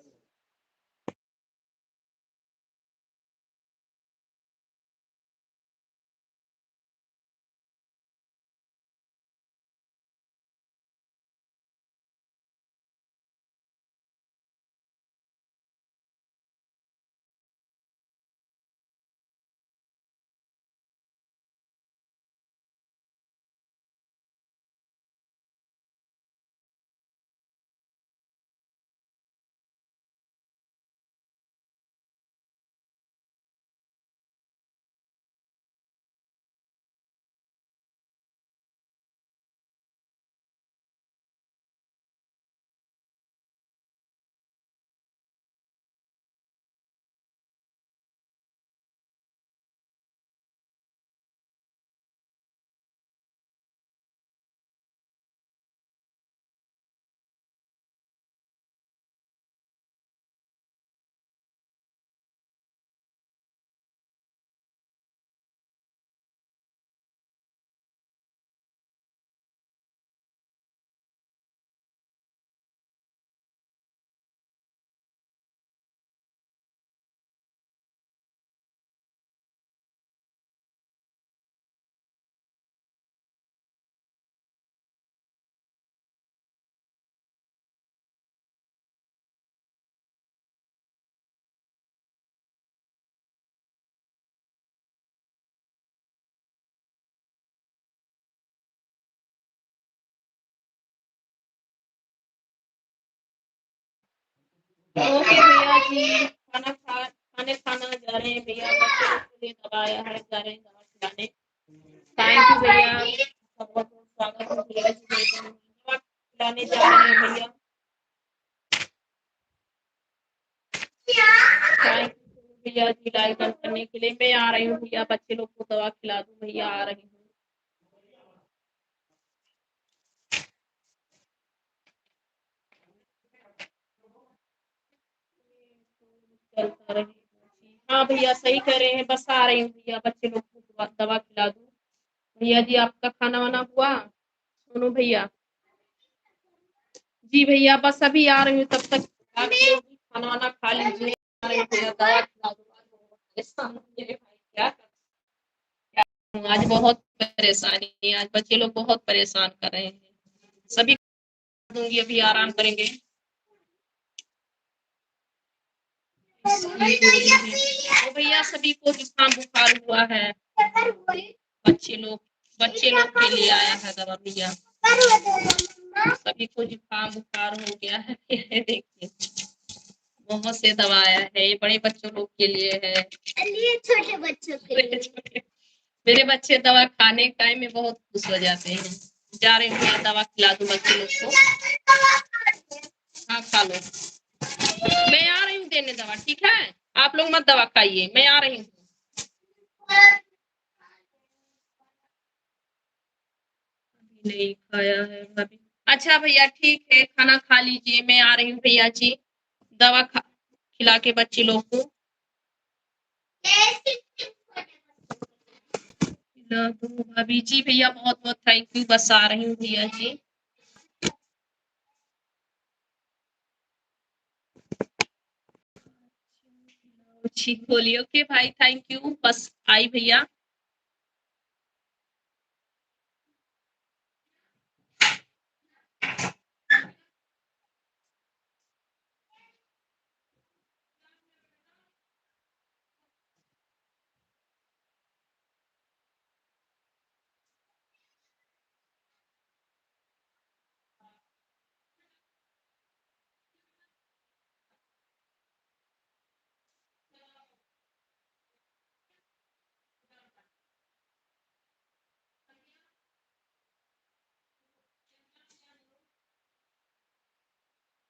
ओके भैया जी, खाना जा रहे हैं भैया, बच्चे लोग के लिए दवा आया है, जा रहे हैं दवा खिलाने। थैंक यू भैया, आपका बहुत-बहुत स्वागत है भैया जी, वेलकम। दवा खिलाने जा रहे हैं भैया। थैंक यू भैया जी लाइव करने के लिए। मैं आ रही हूँ भैया, बच्चे लोग को दवा खिला दूँ भैया, आ रही हूँ। चलता रहेगा। हाँ भैया सही कह रहे हैं, बस आ रही हूँ भैया, बच्चे लोग को दवा खिला दूँ। भैया जी आपका खाना-वाना हुआ? सुनो भैया। जी भैया बस अभी आ रही हूँ, तब तक आप लोग भी खाना-वाना खा लीजिए। आ रही हूँ भैया, दवा खिला दूँ। आज बहुत परेशान हूँ मेरे भाई, क्या करूँ? आज बहुत परेशानी है, आज बच्चे लोग बहुत परेशान कर रहे हैं। सभी दूँगी, अभी आराम करेंगे। तो भैया सभी को जुकाम-बुखार हुआ है। बच्चे लोग के लिए आया है दवा भैया। सभी को जुकाम-बुखार हो गया है। ये देखिए, बहुत से दवा आया है, ये बड़े बच्चों लोग के लिए है। ये छोटे बच्चों के लिए। मेरे बच्चे दवा खाने के टाइम में बहुत खुश हो जाते हैं। जा रही हूँ भैया, दवा खिला दूँ बच्चे लोग को। हाँ, खा लो। मैं आ रही हूँ देने दवा, ठीक है? आप लोग मत दवा खाइए, मैं आ रही हूँ। नहीं खाया है अभी। अच्छा भैया ठीक है, खाना खा लीजिए, मैं आ रही हूँ भैया जी। दवा खिला के बच्चे लोग को खिला दूँ भाभी जी। भैया बहुत-बहुत थैंक यू, बस आ रही हूँ भैया जी। जी बोलिए। ओके भाई, थैंक यू, बस आई भैया।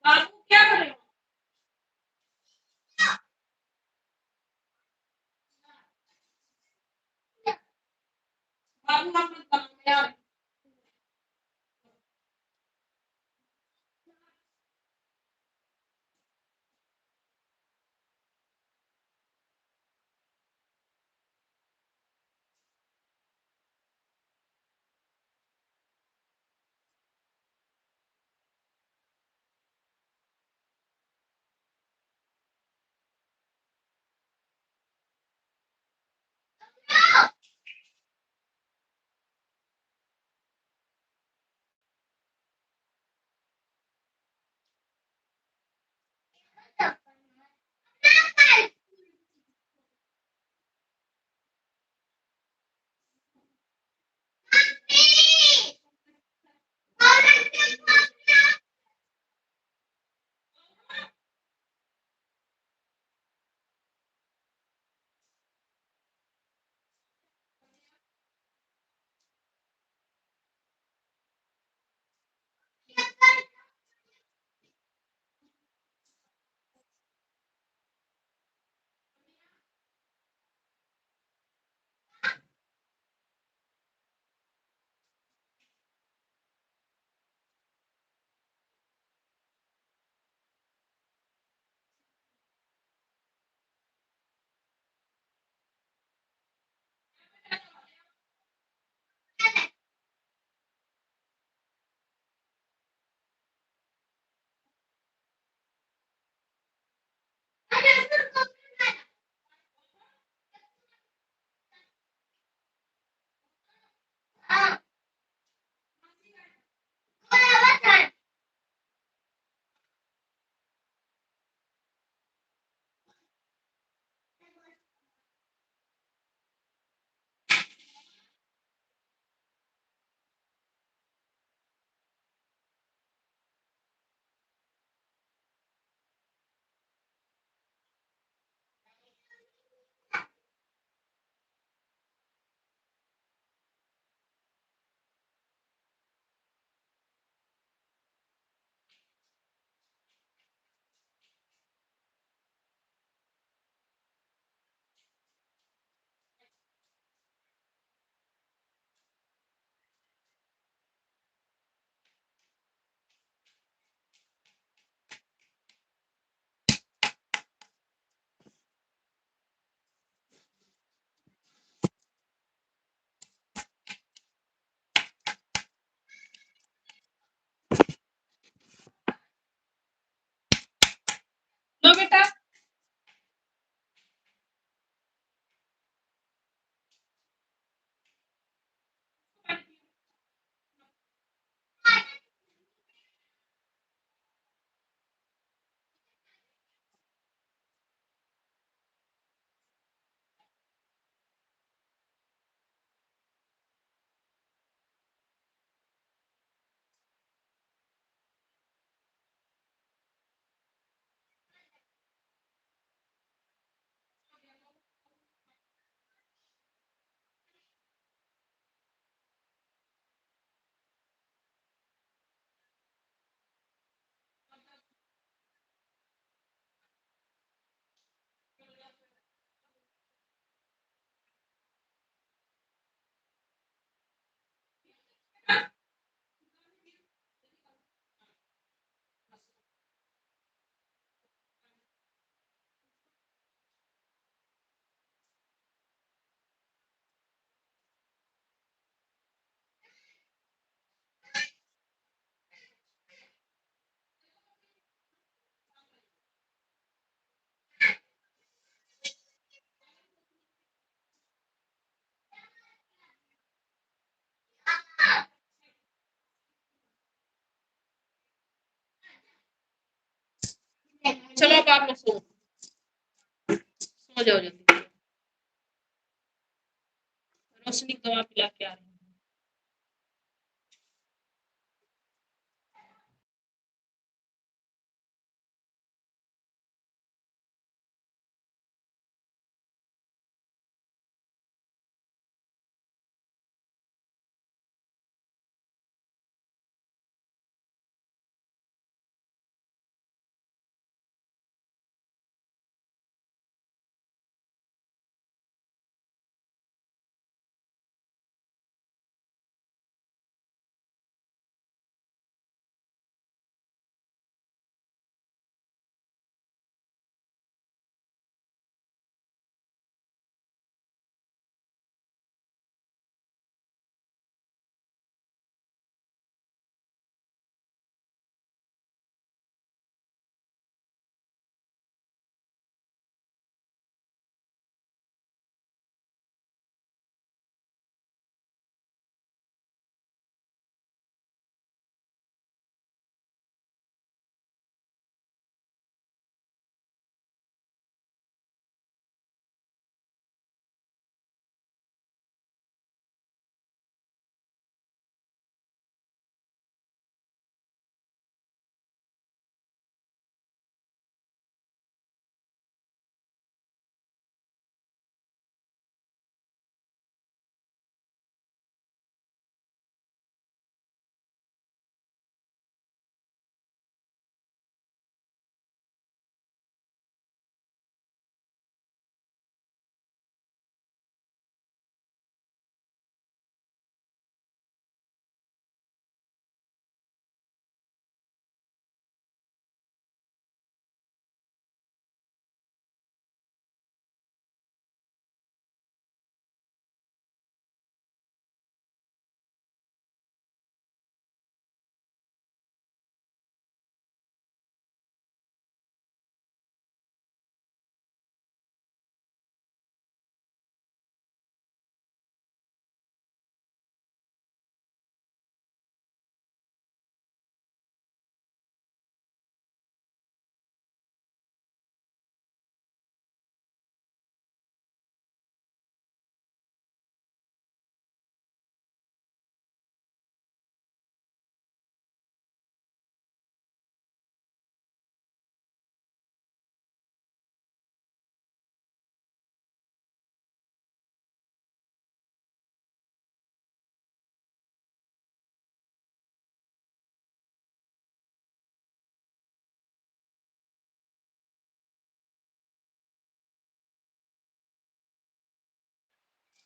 बाबू क्या कर रहे हो? बाबू आप मत बनाओ, मैं आ रही हूँ। चलो अब आप लोग सो जाओ जल्दी। रोशनी को दवा पिला के आ रही हूँ।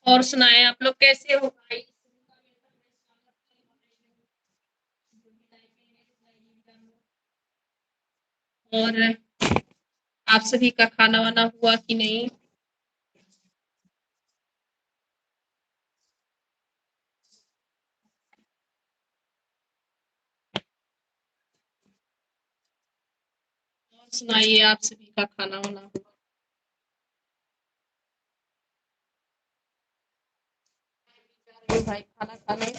और सुनाएं आप लोग कैसे हो भाई। और आप सभी का खाना वाना हुआ कि नहीं। और सुनाइए आप सभी का खाना वाना हुआ। भाई खाना खाने।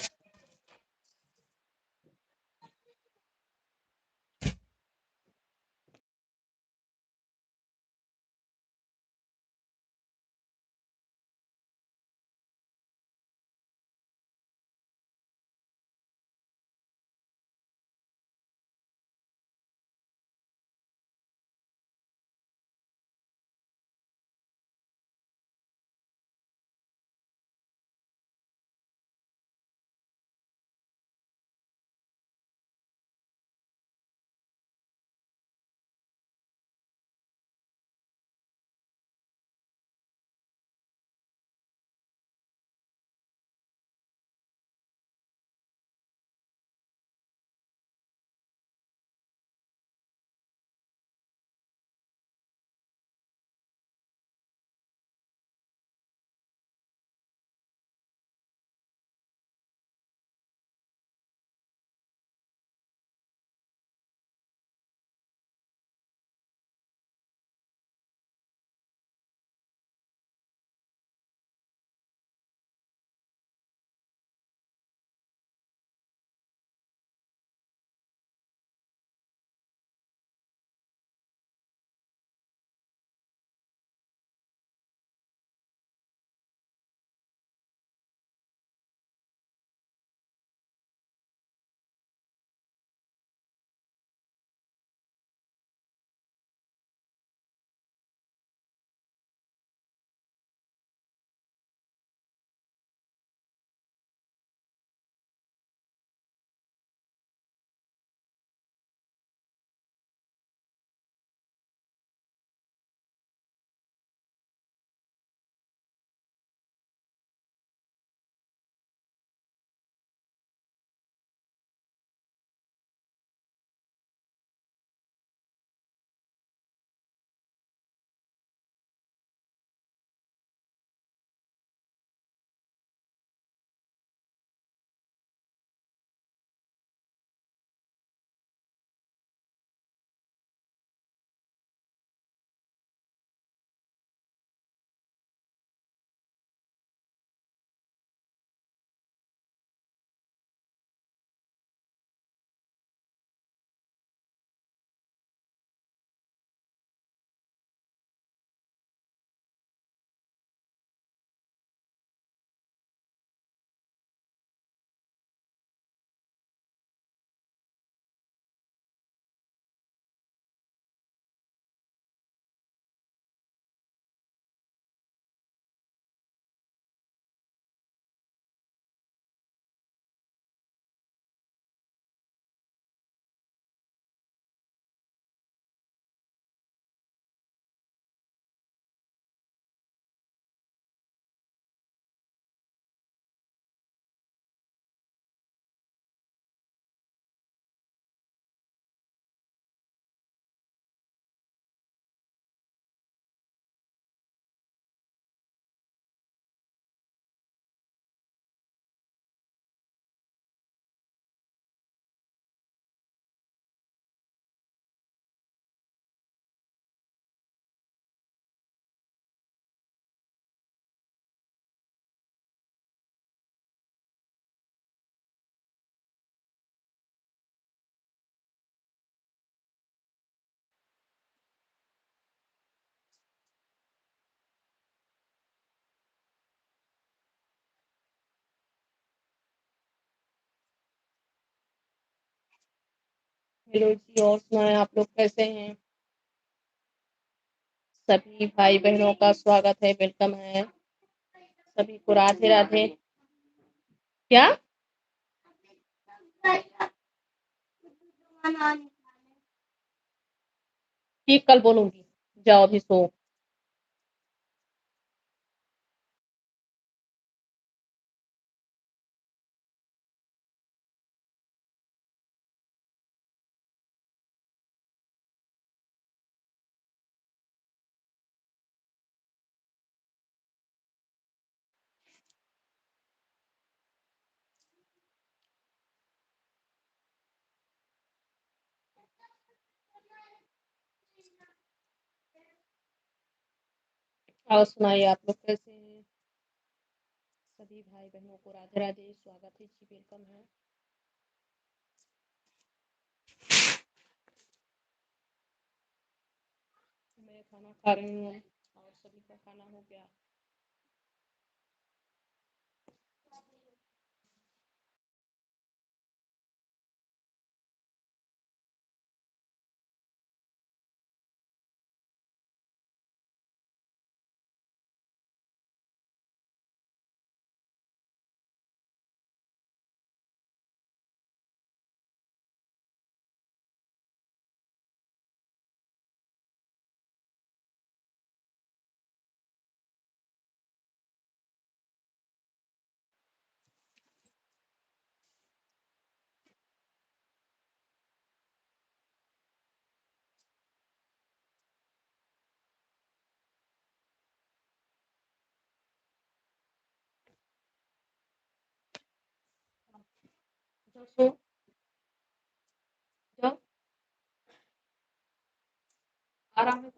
हेलो जी, और सुनाएँ आप लोग कैसे हैं? सभी भाई-बहनों का स्वागत है, वेलकम है। सभी को राधे-राधे। क्या? ठीक, कल बोलूँगी। जाओ अभी सो। और सुनाइए आप लोग कैसे हैं? सभी भाई-बहनों को राधे-राधे, स्वागत है जी, वेलकम है। मैं खाना खा रही हूँ और सभी का खाना हो गया। जाओ सो, जाओ, आराम से।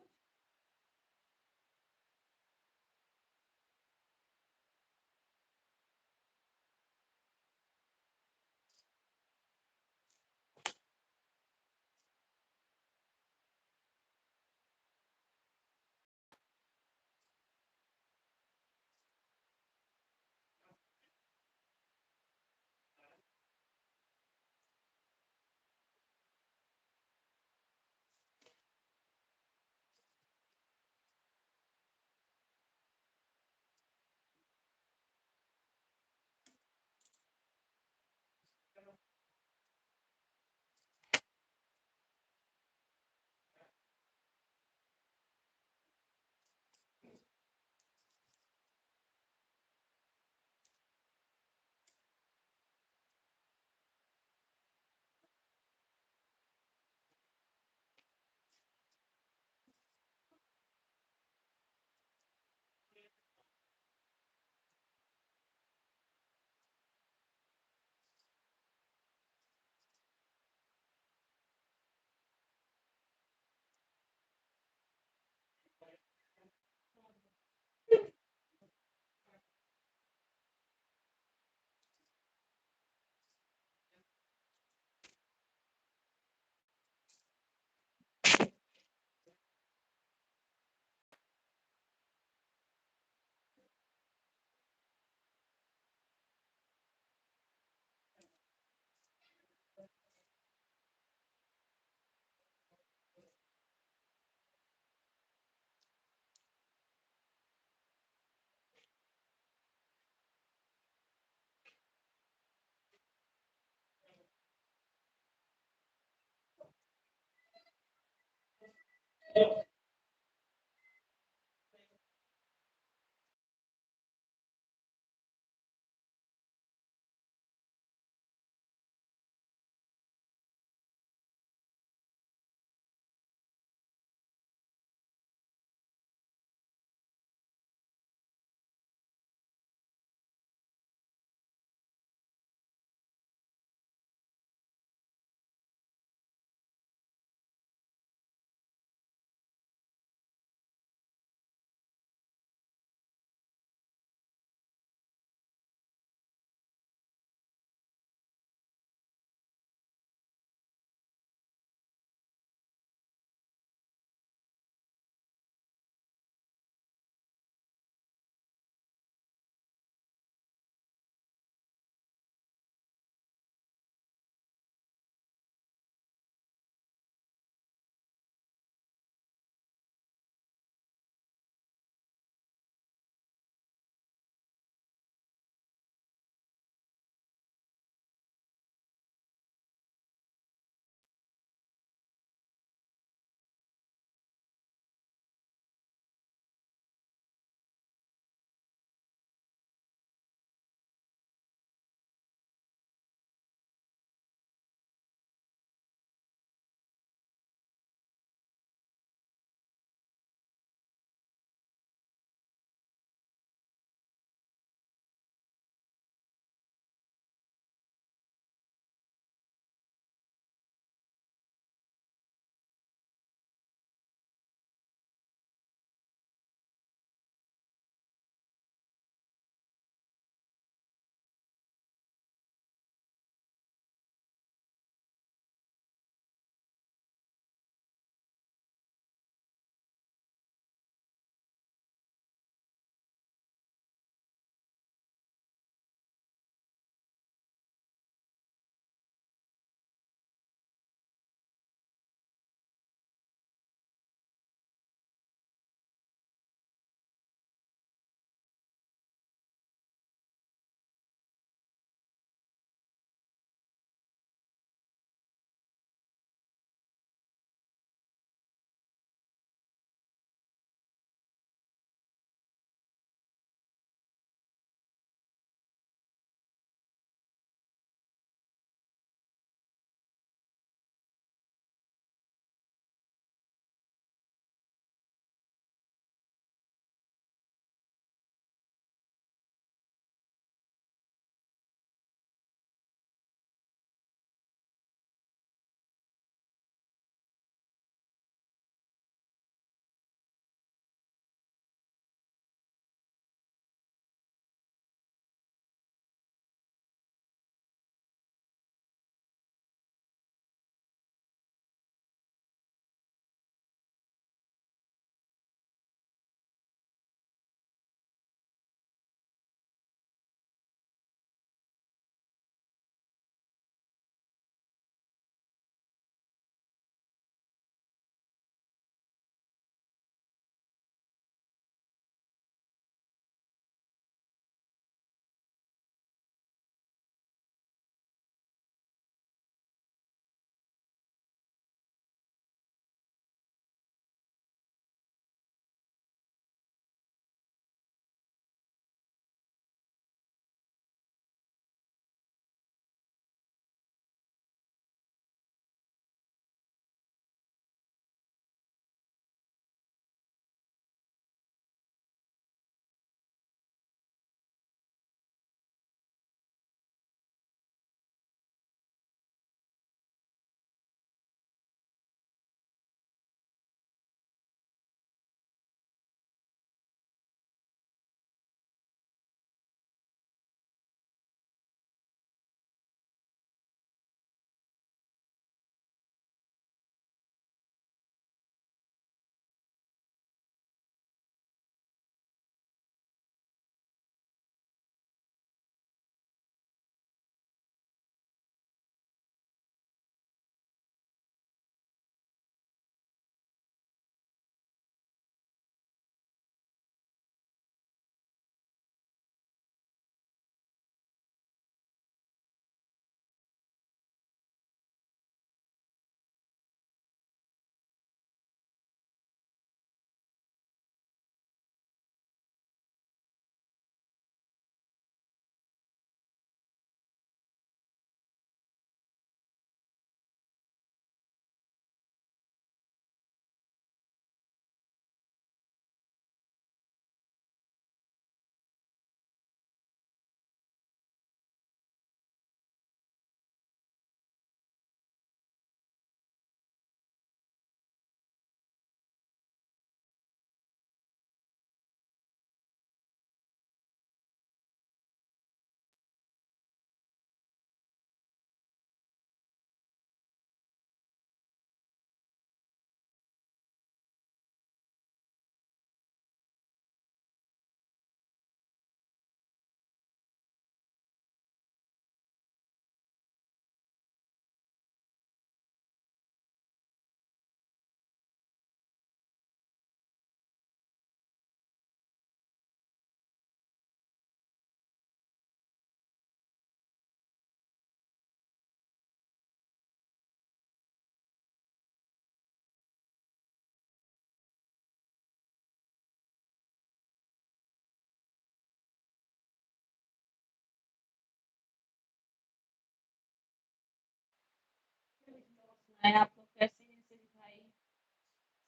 सुनाएं आप लोग कैसे हैं सभी भाई।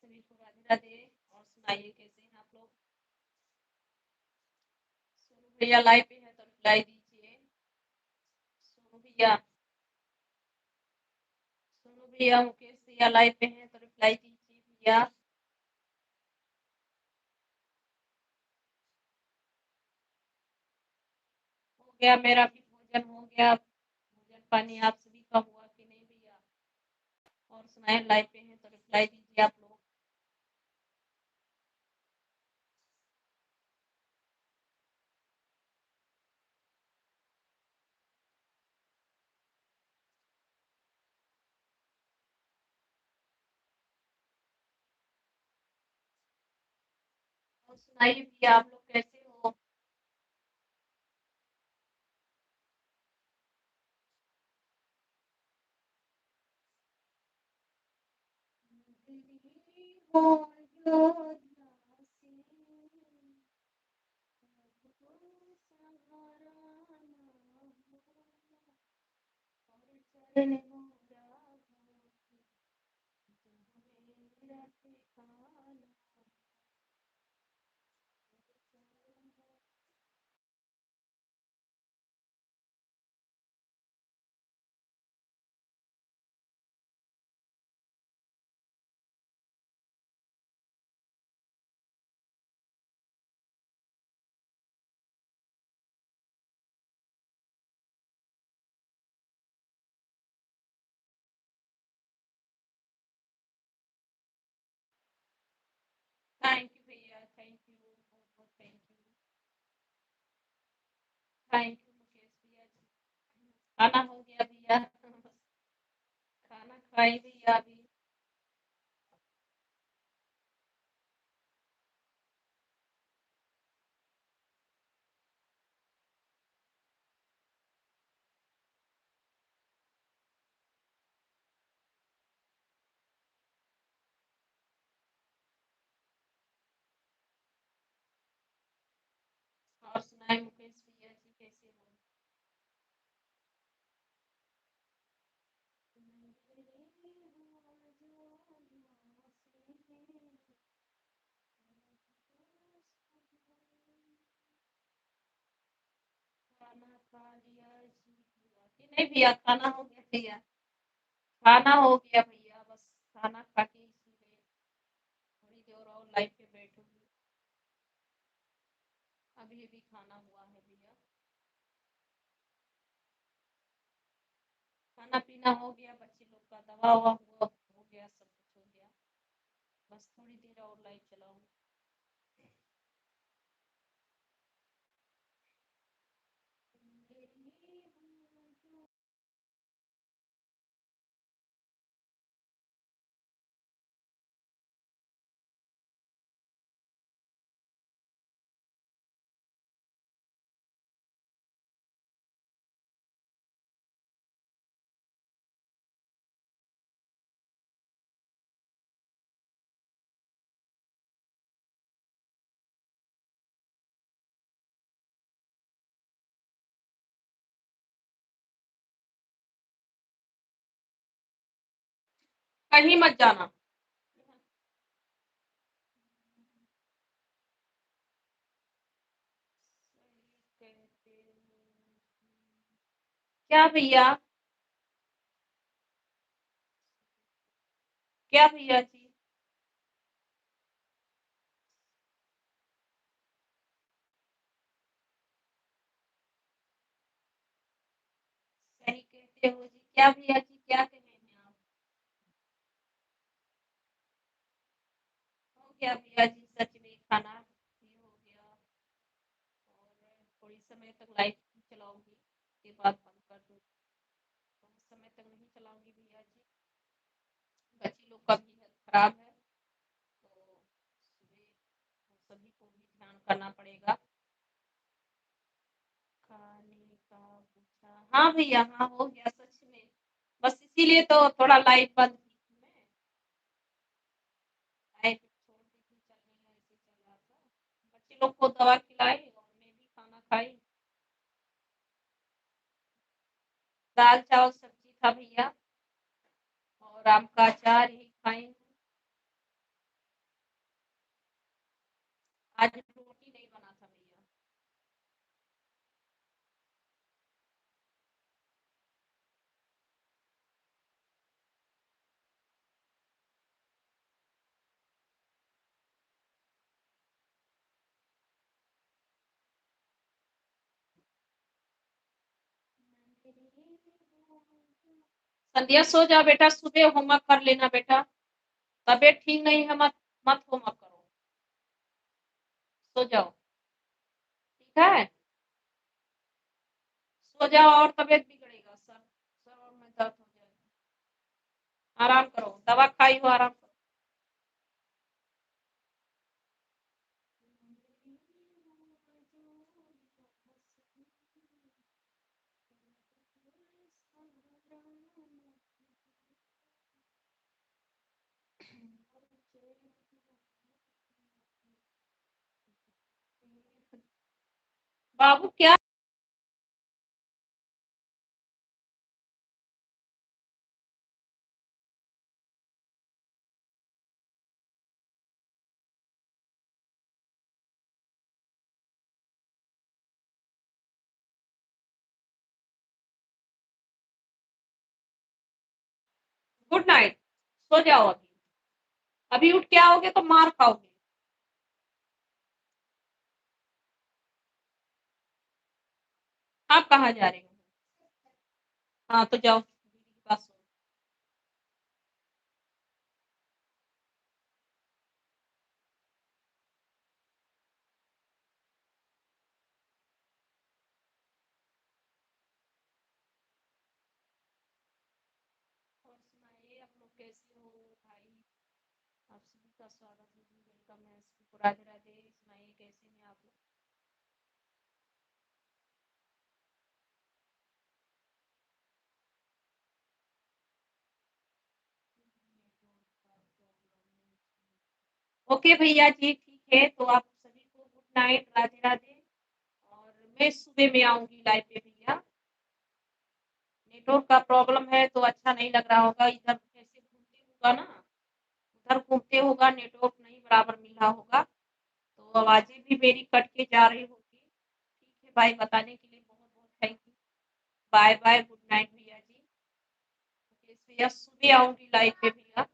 सभी को राधे राधे। और सुनाइए कैसे हैं आप लोग। सोनू भैया लाइव पे है तो रिप्लाई दीजिए। सोनू भैया, सोनू भैया, मुकेश भैया लाइव पे हैं तो रिप्लाई दीजिए भैया। हो गया, मेरा भी भोजन हो गया। भोजन पानी आप सभी का हुआ कि नहीं भैया। और सुनाए लाइव पे हैं तो रिप्लाई दीजिए आप लोग। और सुनाइए भैया आप लोग कैसे हो। थैंक यू भैया, थैंक यू, बहुत बहुत thank you. Thank you Mukesh भैया जी। खाना हो गया भैया। खाना खाई भैया अभी। और सुनाए मुकेश भैया जी कैसे हो। खाना खा लिया जी भैया कि नहीं भैया। खाना हो गया भैया। खाना हो गया भैया, बस खाना खा के इसीलिए थोड़ी देर और लाइफ पे बैठूंगी। अभी अभी खाना हुआ है भैया। खाना पीना हो गया, बच्चे लोग का दवा ववा हुआ हो गया, सब कुछ हो गया। बस थोड़ी देर और लाइफ चलाऊंगी। कहीं मत जाना। क्या भैया। क्या भैया जी। सही कहते हो जी। क्या भैया जी, क्या कह रहे हैं आप। हो गया भैया जी, सच में खाना भी हो गया। और थोड़ी समय तक लाइट चलाऊंगी, उसके बाद बंद कर दूँ। बहुत समय तक नहीं चलाऊंगी भैया जी। बच्चे लोग का भी हेल्थ खराब है, तो सुबह हम सभी को भी ध्यान करना पड़ेगा। खाने का पूछा, हाँ भैया, हाँ हो गया सच में। बस इसीलिए तो थोड़ा लाइट बंद की थी मैं। लाइट छोड़ दी थी चलने, ऐसे चल रहा था। बच्चे लोग को दवा खिलाई और मैं भी खाना खाई। दाल चावल सब्जी था भैया। और और आम का अचार ही खाएंगे। आज रोटी नहीं बना था भैया। संध्या सो जा बेटा, सुबह होमवर्क कर लेना बेटा। तबीयत ठीक नहीं है, मत मत होमवर्क करो। सो जाओ। ठीक है। सो जाओ और तबीयत बिगड़ेगा। सर सर और में दर्द हो जाएगा। आराम करो, दवा खाई हो, आराम करो। बाबू क्या। Good night. सो जाओ अभी। अभी उठ के आओगे तो मार खाओगे। आप कहाँ जा रहे हो? हाँ तो जाओ दीदी के पास सो। और सुनाइए आप लोग कैसे हो भाई। आप सभी का स्वागत है जी, वेलकम है सभी को। राधे राधे। सुनाइए कैसे हैं आप लोग। ओके भैया जी, ठीक है तो आप सभी को गुड नाइट, राधे राधे। और मैं सुबह में आऊंगी लाइव पे भैया। नेटवर्क का प्रॉब्लम है तो अच्छा नहीं लग रहा होगा, इधर कैसे घूमते होगा ना, उधर घूमते होगा, नेटवर्क नहीं बराबर मिल रहा होगा, तो आवाजें भी मेरी कट के जा रही होगी। ठीक है भाई, बताने के लिए बहुत बहुत thank you. Bye bye, good night भैया जी। ओके भैया, सुबह आऊंगी लाइव पे भैया।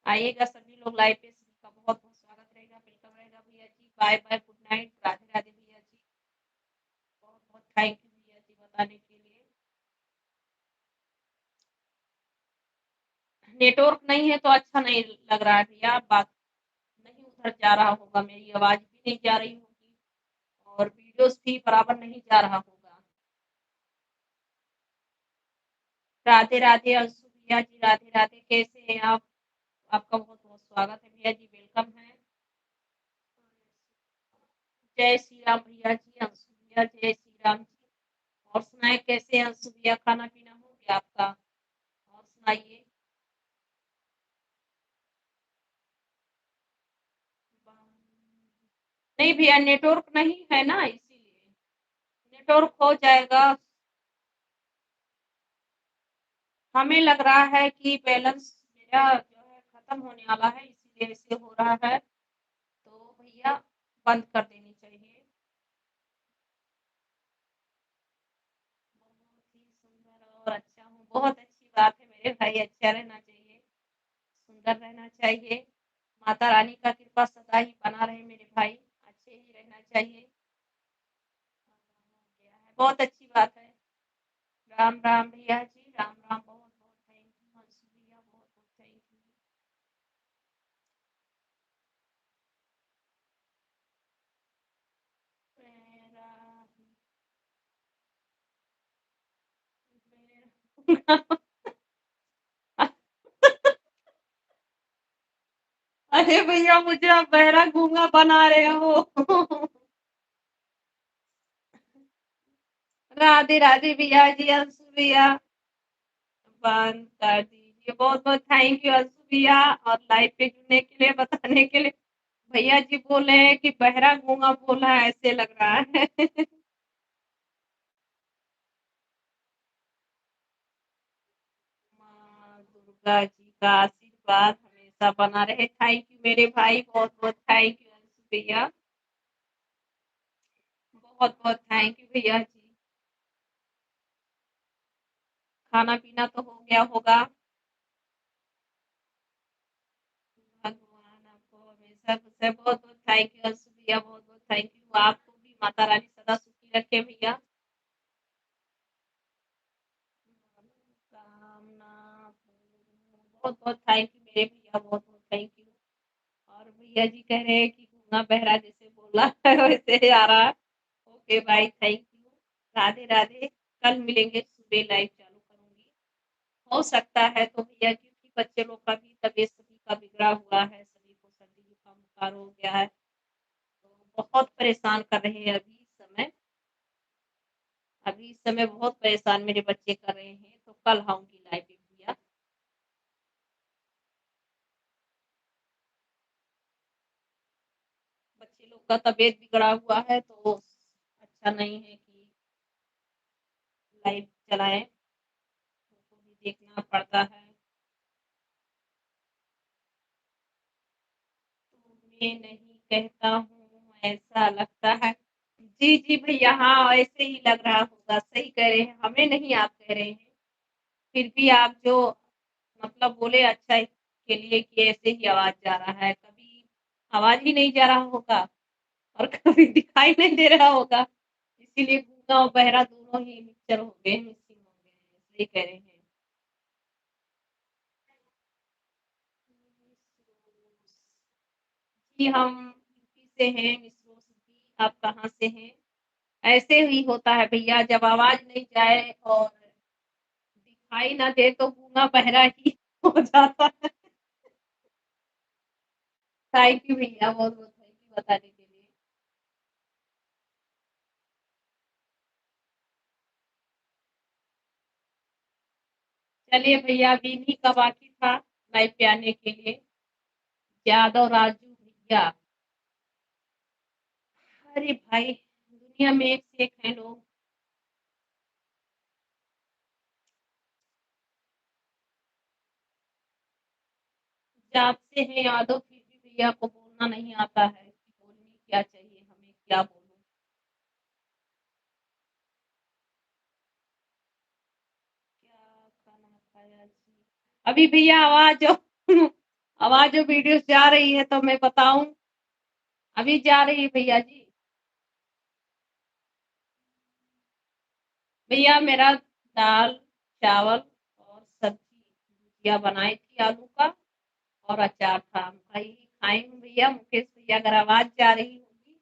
आइएगा सभी लोग लाइव पे, सभी का बहुत बहुत स्वागत रहेगा, वेलकम रहेगा भैया जी। Bye bye, good night, Radhe Radhe भैया जी। बहुत बहुत थैंक यू भैया जी बताने के लिए। नेटवर्क नहीं है तो अच्छा नहीं लग रहा है भैया। बात नहीं उधर जा रहा होगा, मेरी आवाज भी नहीं जा रही होगी, और वीडियोस भी बराबर नहीं जा रहा होगा। राधे राधे अंशु भैया जी, राधे राधे, कैसे हैं आप? आपका बहुत बहुत स्वागत है भैया जी, वेलकम है। जय श्री राम भैया जी, अंशु भैया जय श्री राम जी। और सुनाए कैसे हैं अंशु भैया, खाना पीना हो गया आपका? और सुनाइए। नहीं भैया, नेटवर्क नहीं है ना, इसीलिए। नेटवर्क हो जाएगा। हमें लग रहा है कि बैलेंस मेरा जो है खत्म होने वाला है, इसीलिए ऐसे हो रहा है। तो भैया बंद कर देनी चाहिए। बहुत ही सुंदर और अच्छा हूँ, बहुत अच्छी बात है मेरे भाई, अच्छा रहना चाहिए, सुंदर रहना चाहिए। माता रानी का कृपा सदा ही बना रहे मेरे भाई, अच्छे ही रहना चाहिए। बहुत अच्छी बात है। राम राम भैया जी, राम राम, बहुत बहुत थैंक यू अंशु भैया, बहुत बहुत थैंक यू। मेरा अरे भैया, मुझे आप बहरा गूंगा बना रहे हो। राधे राधे भैया जी, अंशु भैया बंद कर दीजिए। बहुत बहुत थैंक यू अंशु भैया, और लाइव पे जुड़ने के लिए, बताने के लिए। भैया जी बोल रहे हैं कि बहरा गूंगा बोला है, ऐसे लग रहा है। माँ दुर्गा जी का आशीर्वाद हमेशा बना रहे। थैंक यू मेरे भाई, बहुत-बहुत थैंक यू अंशु भैया, बहुत-बहुत थैंक यू भैया जी। खाना-पीना तो हो गया होगा? भगवान आपको हमेशा खुश है। बहुत-बहुत थैंक यू अंशु भैया, बहुत-बहुत थैंक यू। आपको भी माता रानी सदा सुखी रखे भैया। कामना बहुत-बहुत थैंक यू मेरे भैया, बहुत-बहुत थैंक यू। और भैया जी कह रहे हैं कि गूंगा बहरा जैसे बोला है वैसे आ रहा है। ओके भाई, थैंक यू। राधे राधे। कल मिलेंगे, सुबह लाइव चालू करूंगी। हो सकता है तो भैया, क्योंकि बच्चे लोग का भी तबीयत सभी का बिगड़ा हुआ है, सभी को सर्दी जुकाम बुखार हो गया है, तो बहुत परेशान कर रहे हैं अभी इस समय। अभी इस समय बहुत परेशान मेरे बच्चे कर रहे हैं, तो कल आऊंगी लाइव में भैया। बच्चे लोग का तबीयत बिगड़ा हुआ है, तो अच्छा नहीं है कि लाइव चलाएं, उनको भी देखना पड़ता है। तुम्हें नहीं कहता हूँ ऐसा लगता है। जी जी भैया, हाँ ऐसे ही लग रहा होगा, सही कह रहे हैं, हमें नहीं आप कह रहे हैं। फिर भी आप जो मतलब बोले अच्छा के लिए कि ऐसे ही आवाज जा रहा है, कभी आवाज ही नहीं जा रहा होगा और कभी दिखाई नहीं दे रहा होगा, इसीलिए गूंगा और बहरा दोनों ही मिक्सचर हो गए, मिक्सिंग हो गए हैं, सही कह रहे हैं। जी हम यूपी से हैं, मिसरो सिटी। आप कहाँ से हैं? ऐसे ही होता है भैया, जब आवाज नहीं जाए और दिखाई ना दे तो गूंगा बहरा ही हो जाता है। थैंक यू भैया, बहुत बहुत थैंक यू बताने के लिए। चलिए भैया, अभी इन्हीं का बाकी था लाइव पे आने के लिए। यादव राजू भैया, अरे भाई दुनिया में एक से एक है लोग। जात से है यादव, फिर भी भैया को बोलना नहीं आता है कि बोलनी क्या चाहिए, हमें क्या बोलूं। क्या खाना खाया जी? अभी भैया आवाज आवाज जो वीडियो जा रही है तो मैं बताऊं, अभी जा रही है भैया जी। भैया मेरा दाल चावल और सब्जी भुजिया बनाई थी आलू का, और अचार था। भाई खाएंगे भैया। मुकेश भैया, अगर आवाज जा रही होगी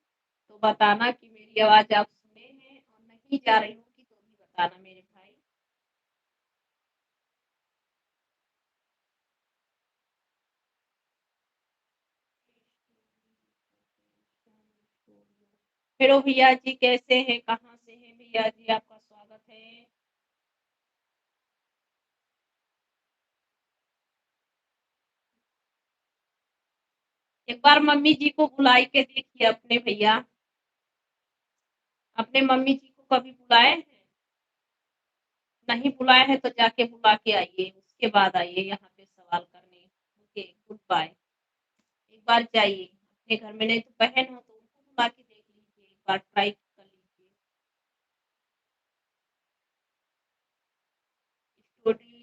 तो बताना कि मेरी आवाज आप सुने हैं, और नहीं जा रही होगी तो भी बताना मेरे भाई। फिर भैया जी कैसे हैं, कहाँ से हैं भैया जी, आपका स्वागत है। एक बार मम्मी जी को बुलाई के देखिए अपने भैया, अपने मम्मी जी को कभी बुलाए हैं? नहीं बुलाए हैं तो जाके बुला के आइए, उसके बाद आइए यहाँ पे सवाल करने। Okay, goodbye. एक बार जाइए अपने घर में, नहीं तो बहन हो तो उनको बुला के देख लीजिए, एक बार ट्राई कर लीजिए।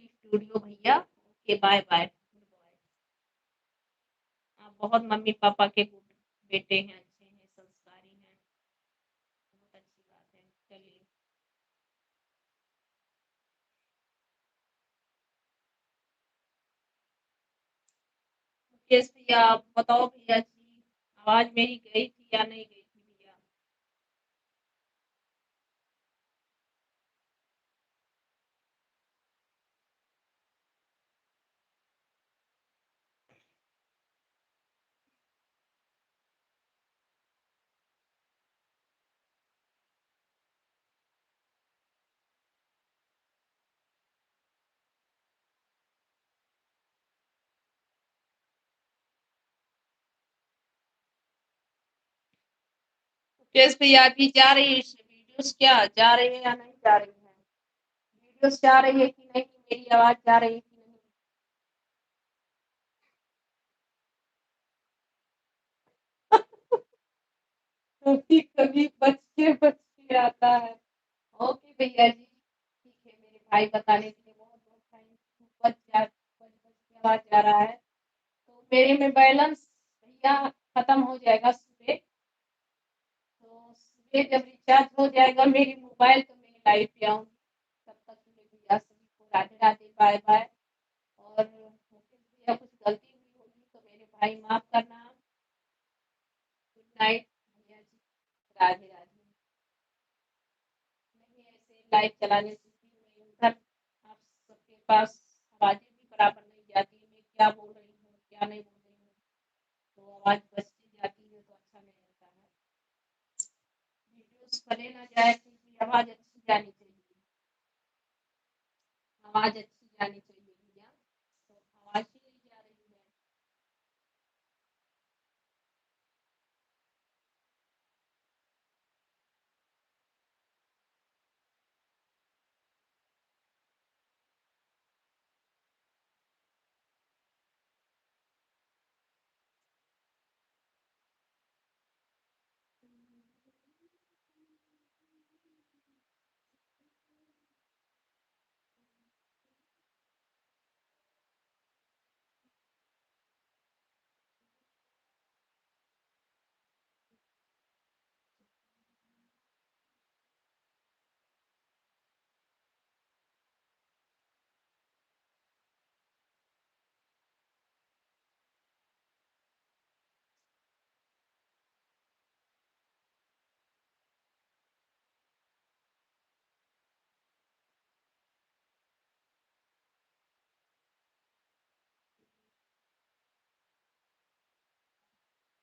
स्टूडियो भैया, ओके बाय बाय। आप बहुत मम्मी पापा के गुड बेटे हैं, अच्छे हैं, संस्कारी हैं, बहुत अच्छी बात है। चलिए, यस भैया, आप बताओ भैया जी, आवाज मेरी गई थी या नहीं गई थी भैया? यस भैया, अभी जा रही है वीडियोस, क्या जा रही है या नहीं जा रही है? वीडियोस जा रही है कि नहीं, मेरी आवाज जा रही है कि नहीं? कभी कभी बच के आता है। ओके भैया जी, ठीक है, मेरे भाई बताने के लिए बहुत बहुत थैंक यू। बच के आवाज जा रहा है, तो मेरे में बैलेंस भैया खत्म हो जाएगा सुबह। तो सुबह जब रिचार्ज हो जाएगा मेरी मोबाइल, तो मैं लाइव पे आऊंगी। तब तक के लिए भैया सभी को राधे राधे, बाय बाय। और भैया कुछ गलती हुई होगी तो मेरे भाई माफ करना। गुड नाइट भैया जी, राधे राधे। नहीं ऐसे लाइव चलाने से भी मैं उधर आप सबके पास आवाजें भी बराबर नहीं जाती, मैं क्या बोल रही हूँ क्या नहीं बोल रही हूँ, तो आवाज बचती जाती है तो अच्छा नहीं लगता है। वीडियोस भले ना जाए क्योंकि आवाज अच्छी जानी चाहिए, आवाज अच्छी जानी चाहिए भैया, तो आवाज ही नहीं जा रही है।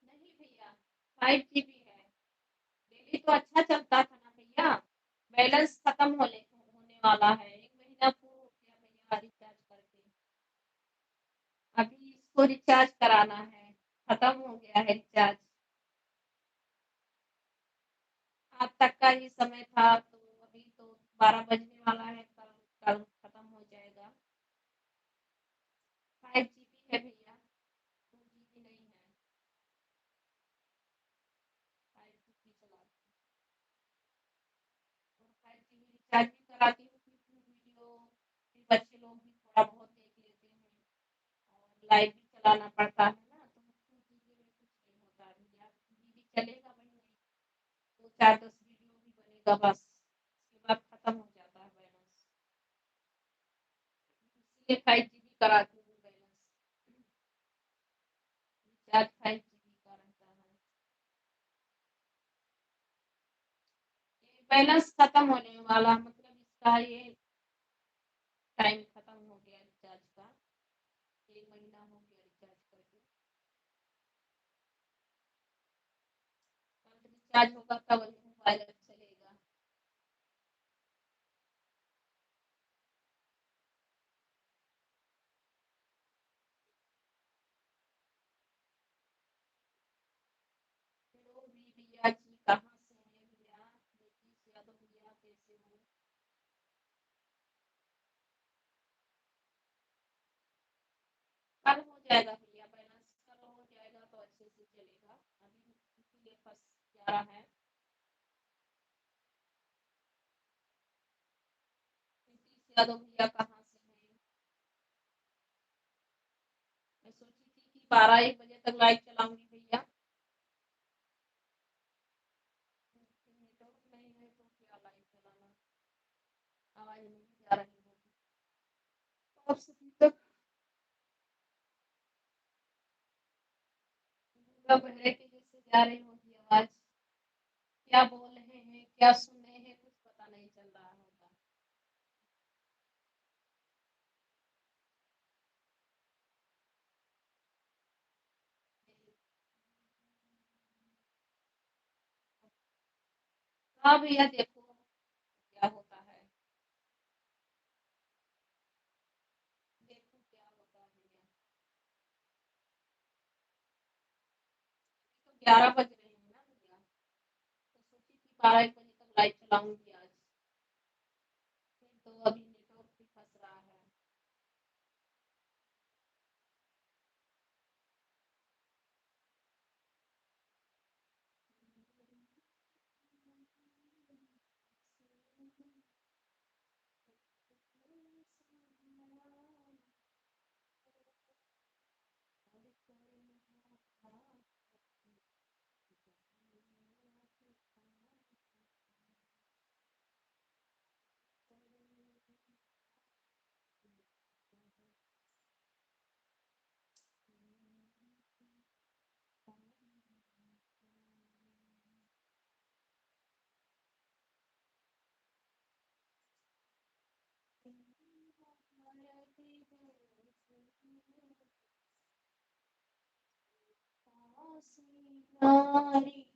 नहीं भैया, 5 GB है। डेली तो अच्छा चलता था ना भैया, बैलेंस खत्म होने वाला है, 1 महीना पूरा हो गया भैया रिचार्ज करके। अभी इसको रिचार्ज कराना है, खत्म हो गया है रिचार्ज। आज तक का ही समय था, तो अभी तो 12 बजने वाला है, कल कल खत्म हो जाएगा। 5 GB है भैया, 2 GB नहीं है। 5 GB चला, और 5 GB रिचार्ज भी कराती हूँ क्योंकि वीडियो भी बच्चे लोग भी थोड़ा बहुत देख लेते हैं, और लाइव भी चलाना पड़ता है ना, तो 2 GB में कुछ नहीं होता है भैया, जीबी चलेगा भाई नहीं, दो चार 10 वीडियो भी बनेगा बस, उसके बाद खत्म हो जाता है बैलेंस। इसलिए 5 GB कराती हूँ बैलेंस, रिचार्ज 5 GB का रहता है। ये बैलेंस खत्म होने वाला मतलब इसका ये टाइम खत्म हो गया रिचार्ज का, 1 महीना हो गया रिचार्ज करके। कल रिचार्ज होगा तब मोबाइल चलेगा। हेलो भी भैया जी, कहाँ से हैं भैया? नीतीश यादव भैया कैसे हो? कल हो जाएगा भैया बैलेंस, कल हो जाएगा तो अच्छे से चलेगा, अभी इसीलिए फंस जा रहा है। नीतीश यादव भैया कहाँ से हैं? मैं सोची थी कि 12 1 बजे तक लाइव चलाऊंगी भैया, नेटवर्क नहीं है तो क्या लाइव चलाना, आवाज नहीं जा रही होगी। और सभी तक पूरा बहरे के जैसे जा रही होगी आवाज, क्या बोल रहे हैं क्या सुन रहे हैं कुछ पता नहीं चल रहा होगा। हाँ भैया देखो क्या होता है, देखो क्या होता है भैया। तो 11 बज रहे हैं ना भैया, तो सोची थी 12 1 बजे तक लाइव चलाऊंगी आज, फिर तो अभी नेटवर्क भी फंस रहा है। नारी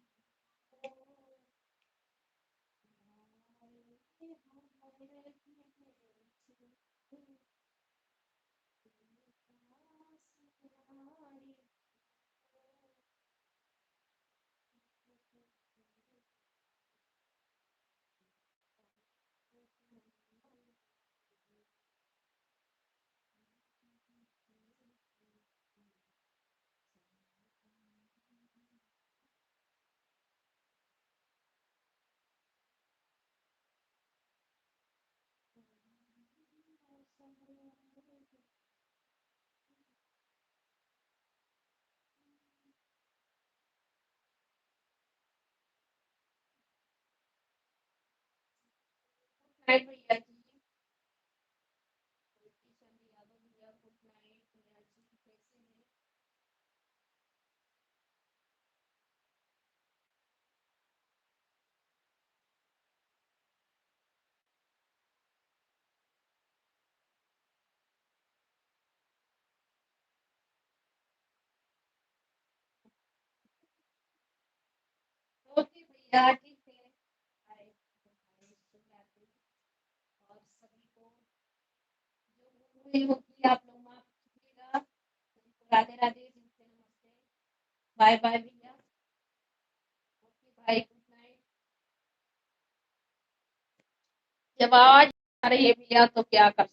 नाइट भैया जी, किशन यादव भैया गुड नाइट भैया जी, कैसे हैं? ओके भैया ठीक है, बाय बाय, शुभ रात्रि। और सभी को जो भूल हुई होगी आप लोग माफ कीजिएगा, सभी को राधे राधे, जिनसे नमस्ते, बाय बाय भैया, ओके भाई गुड नाइट। जब आवाज आ रही है भैया तो क्या कर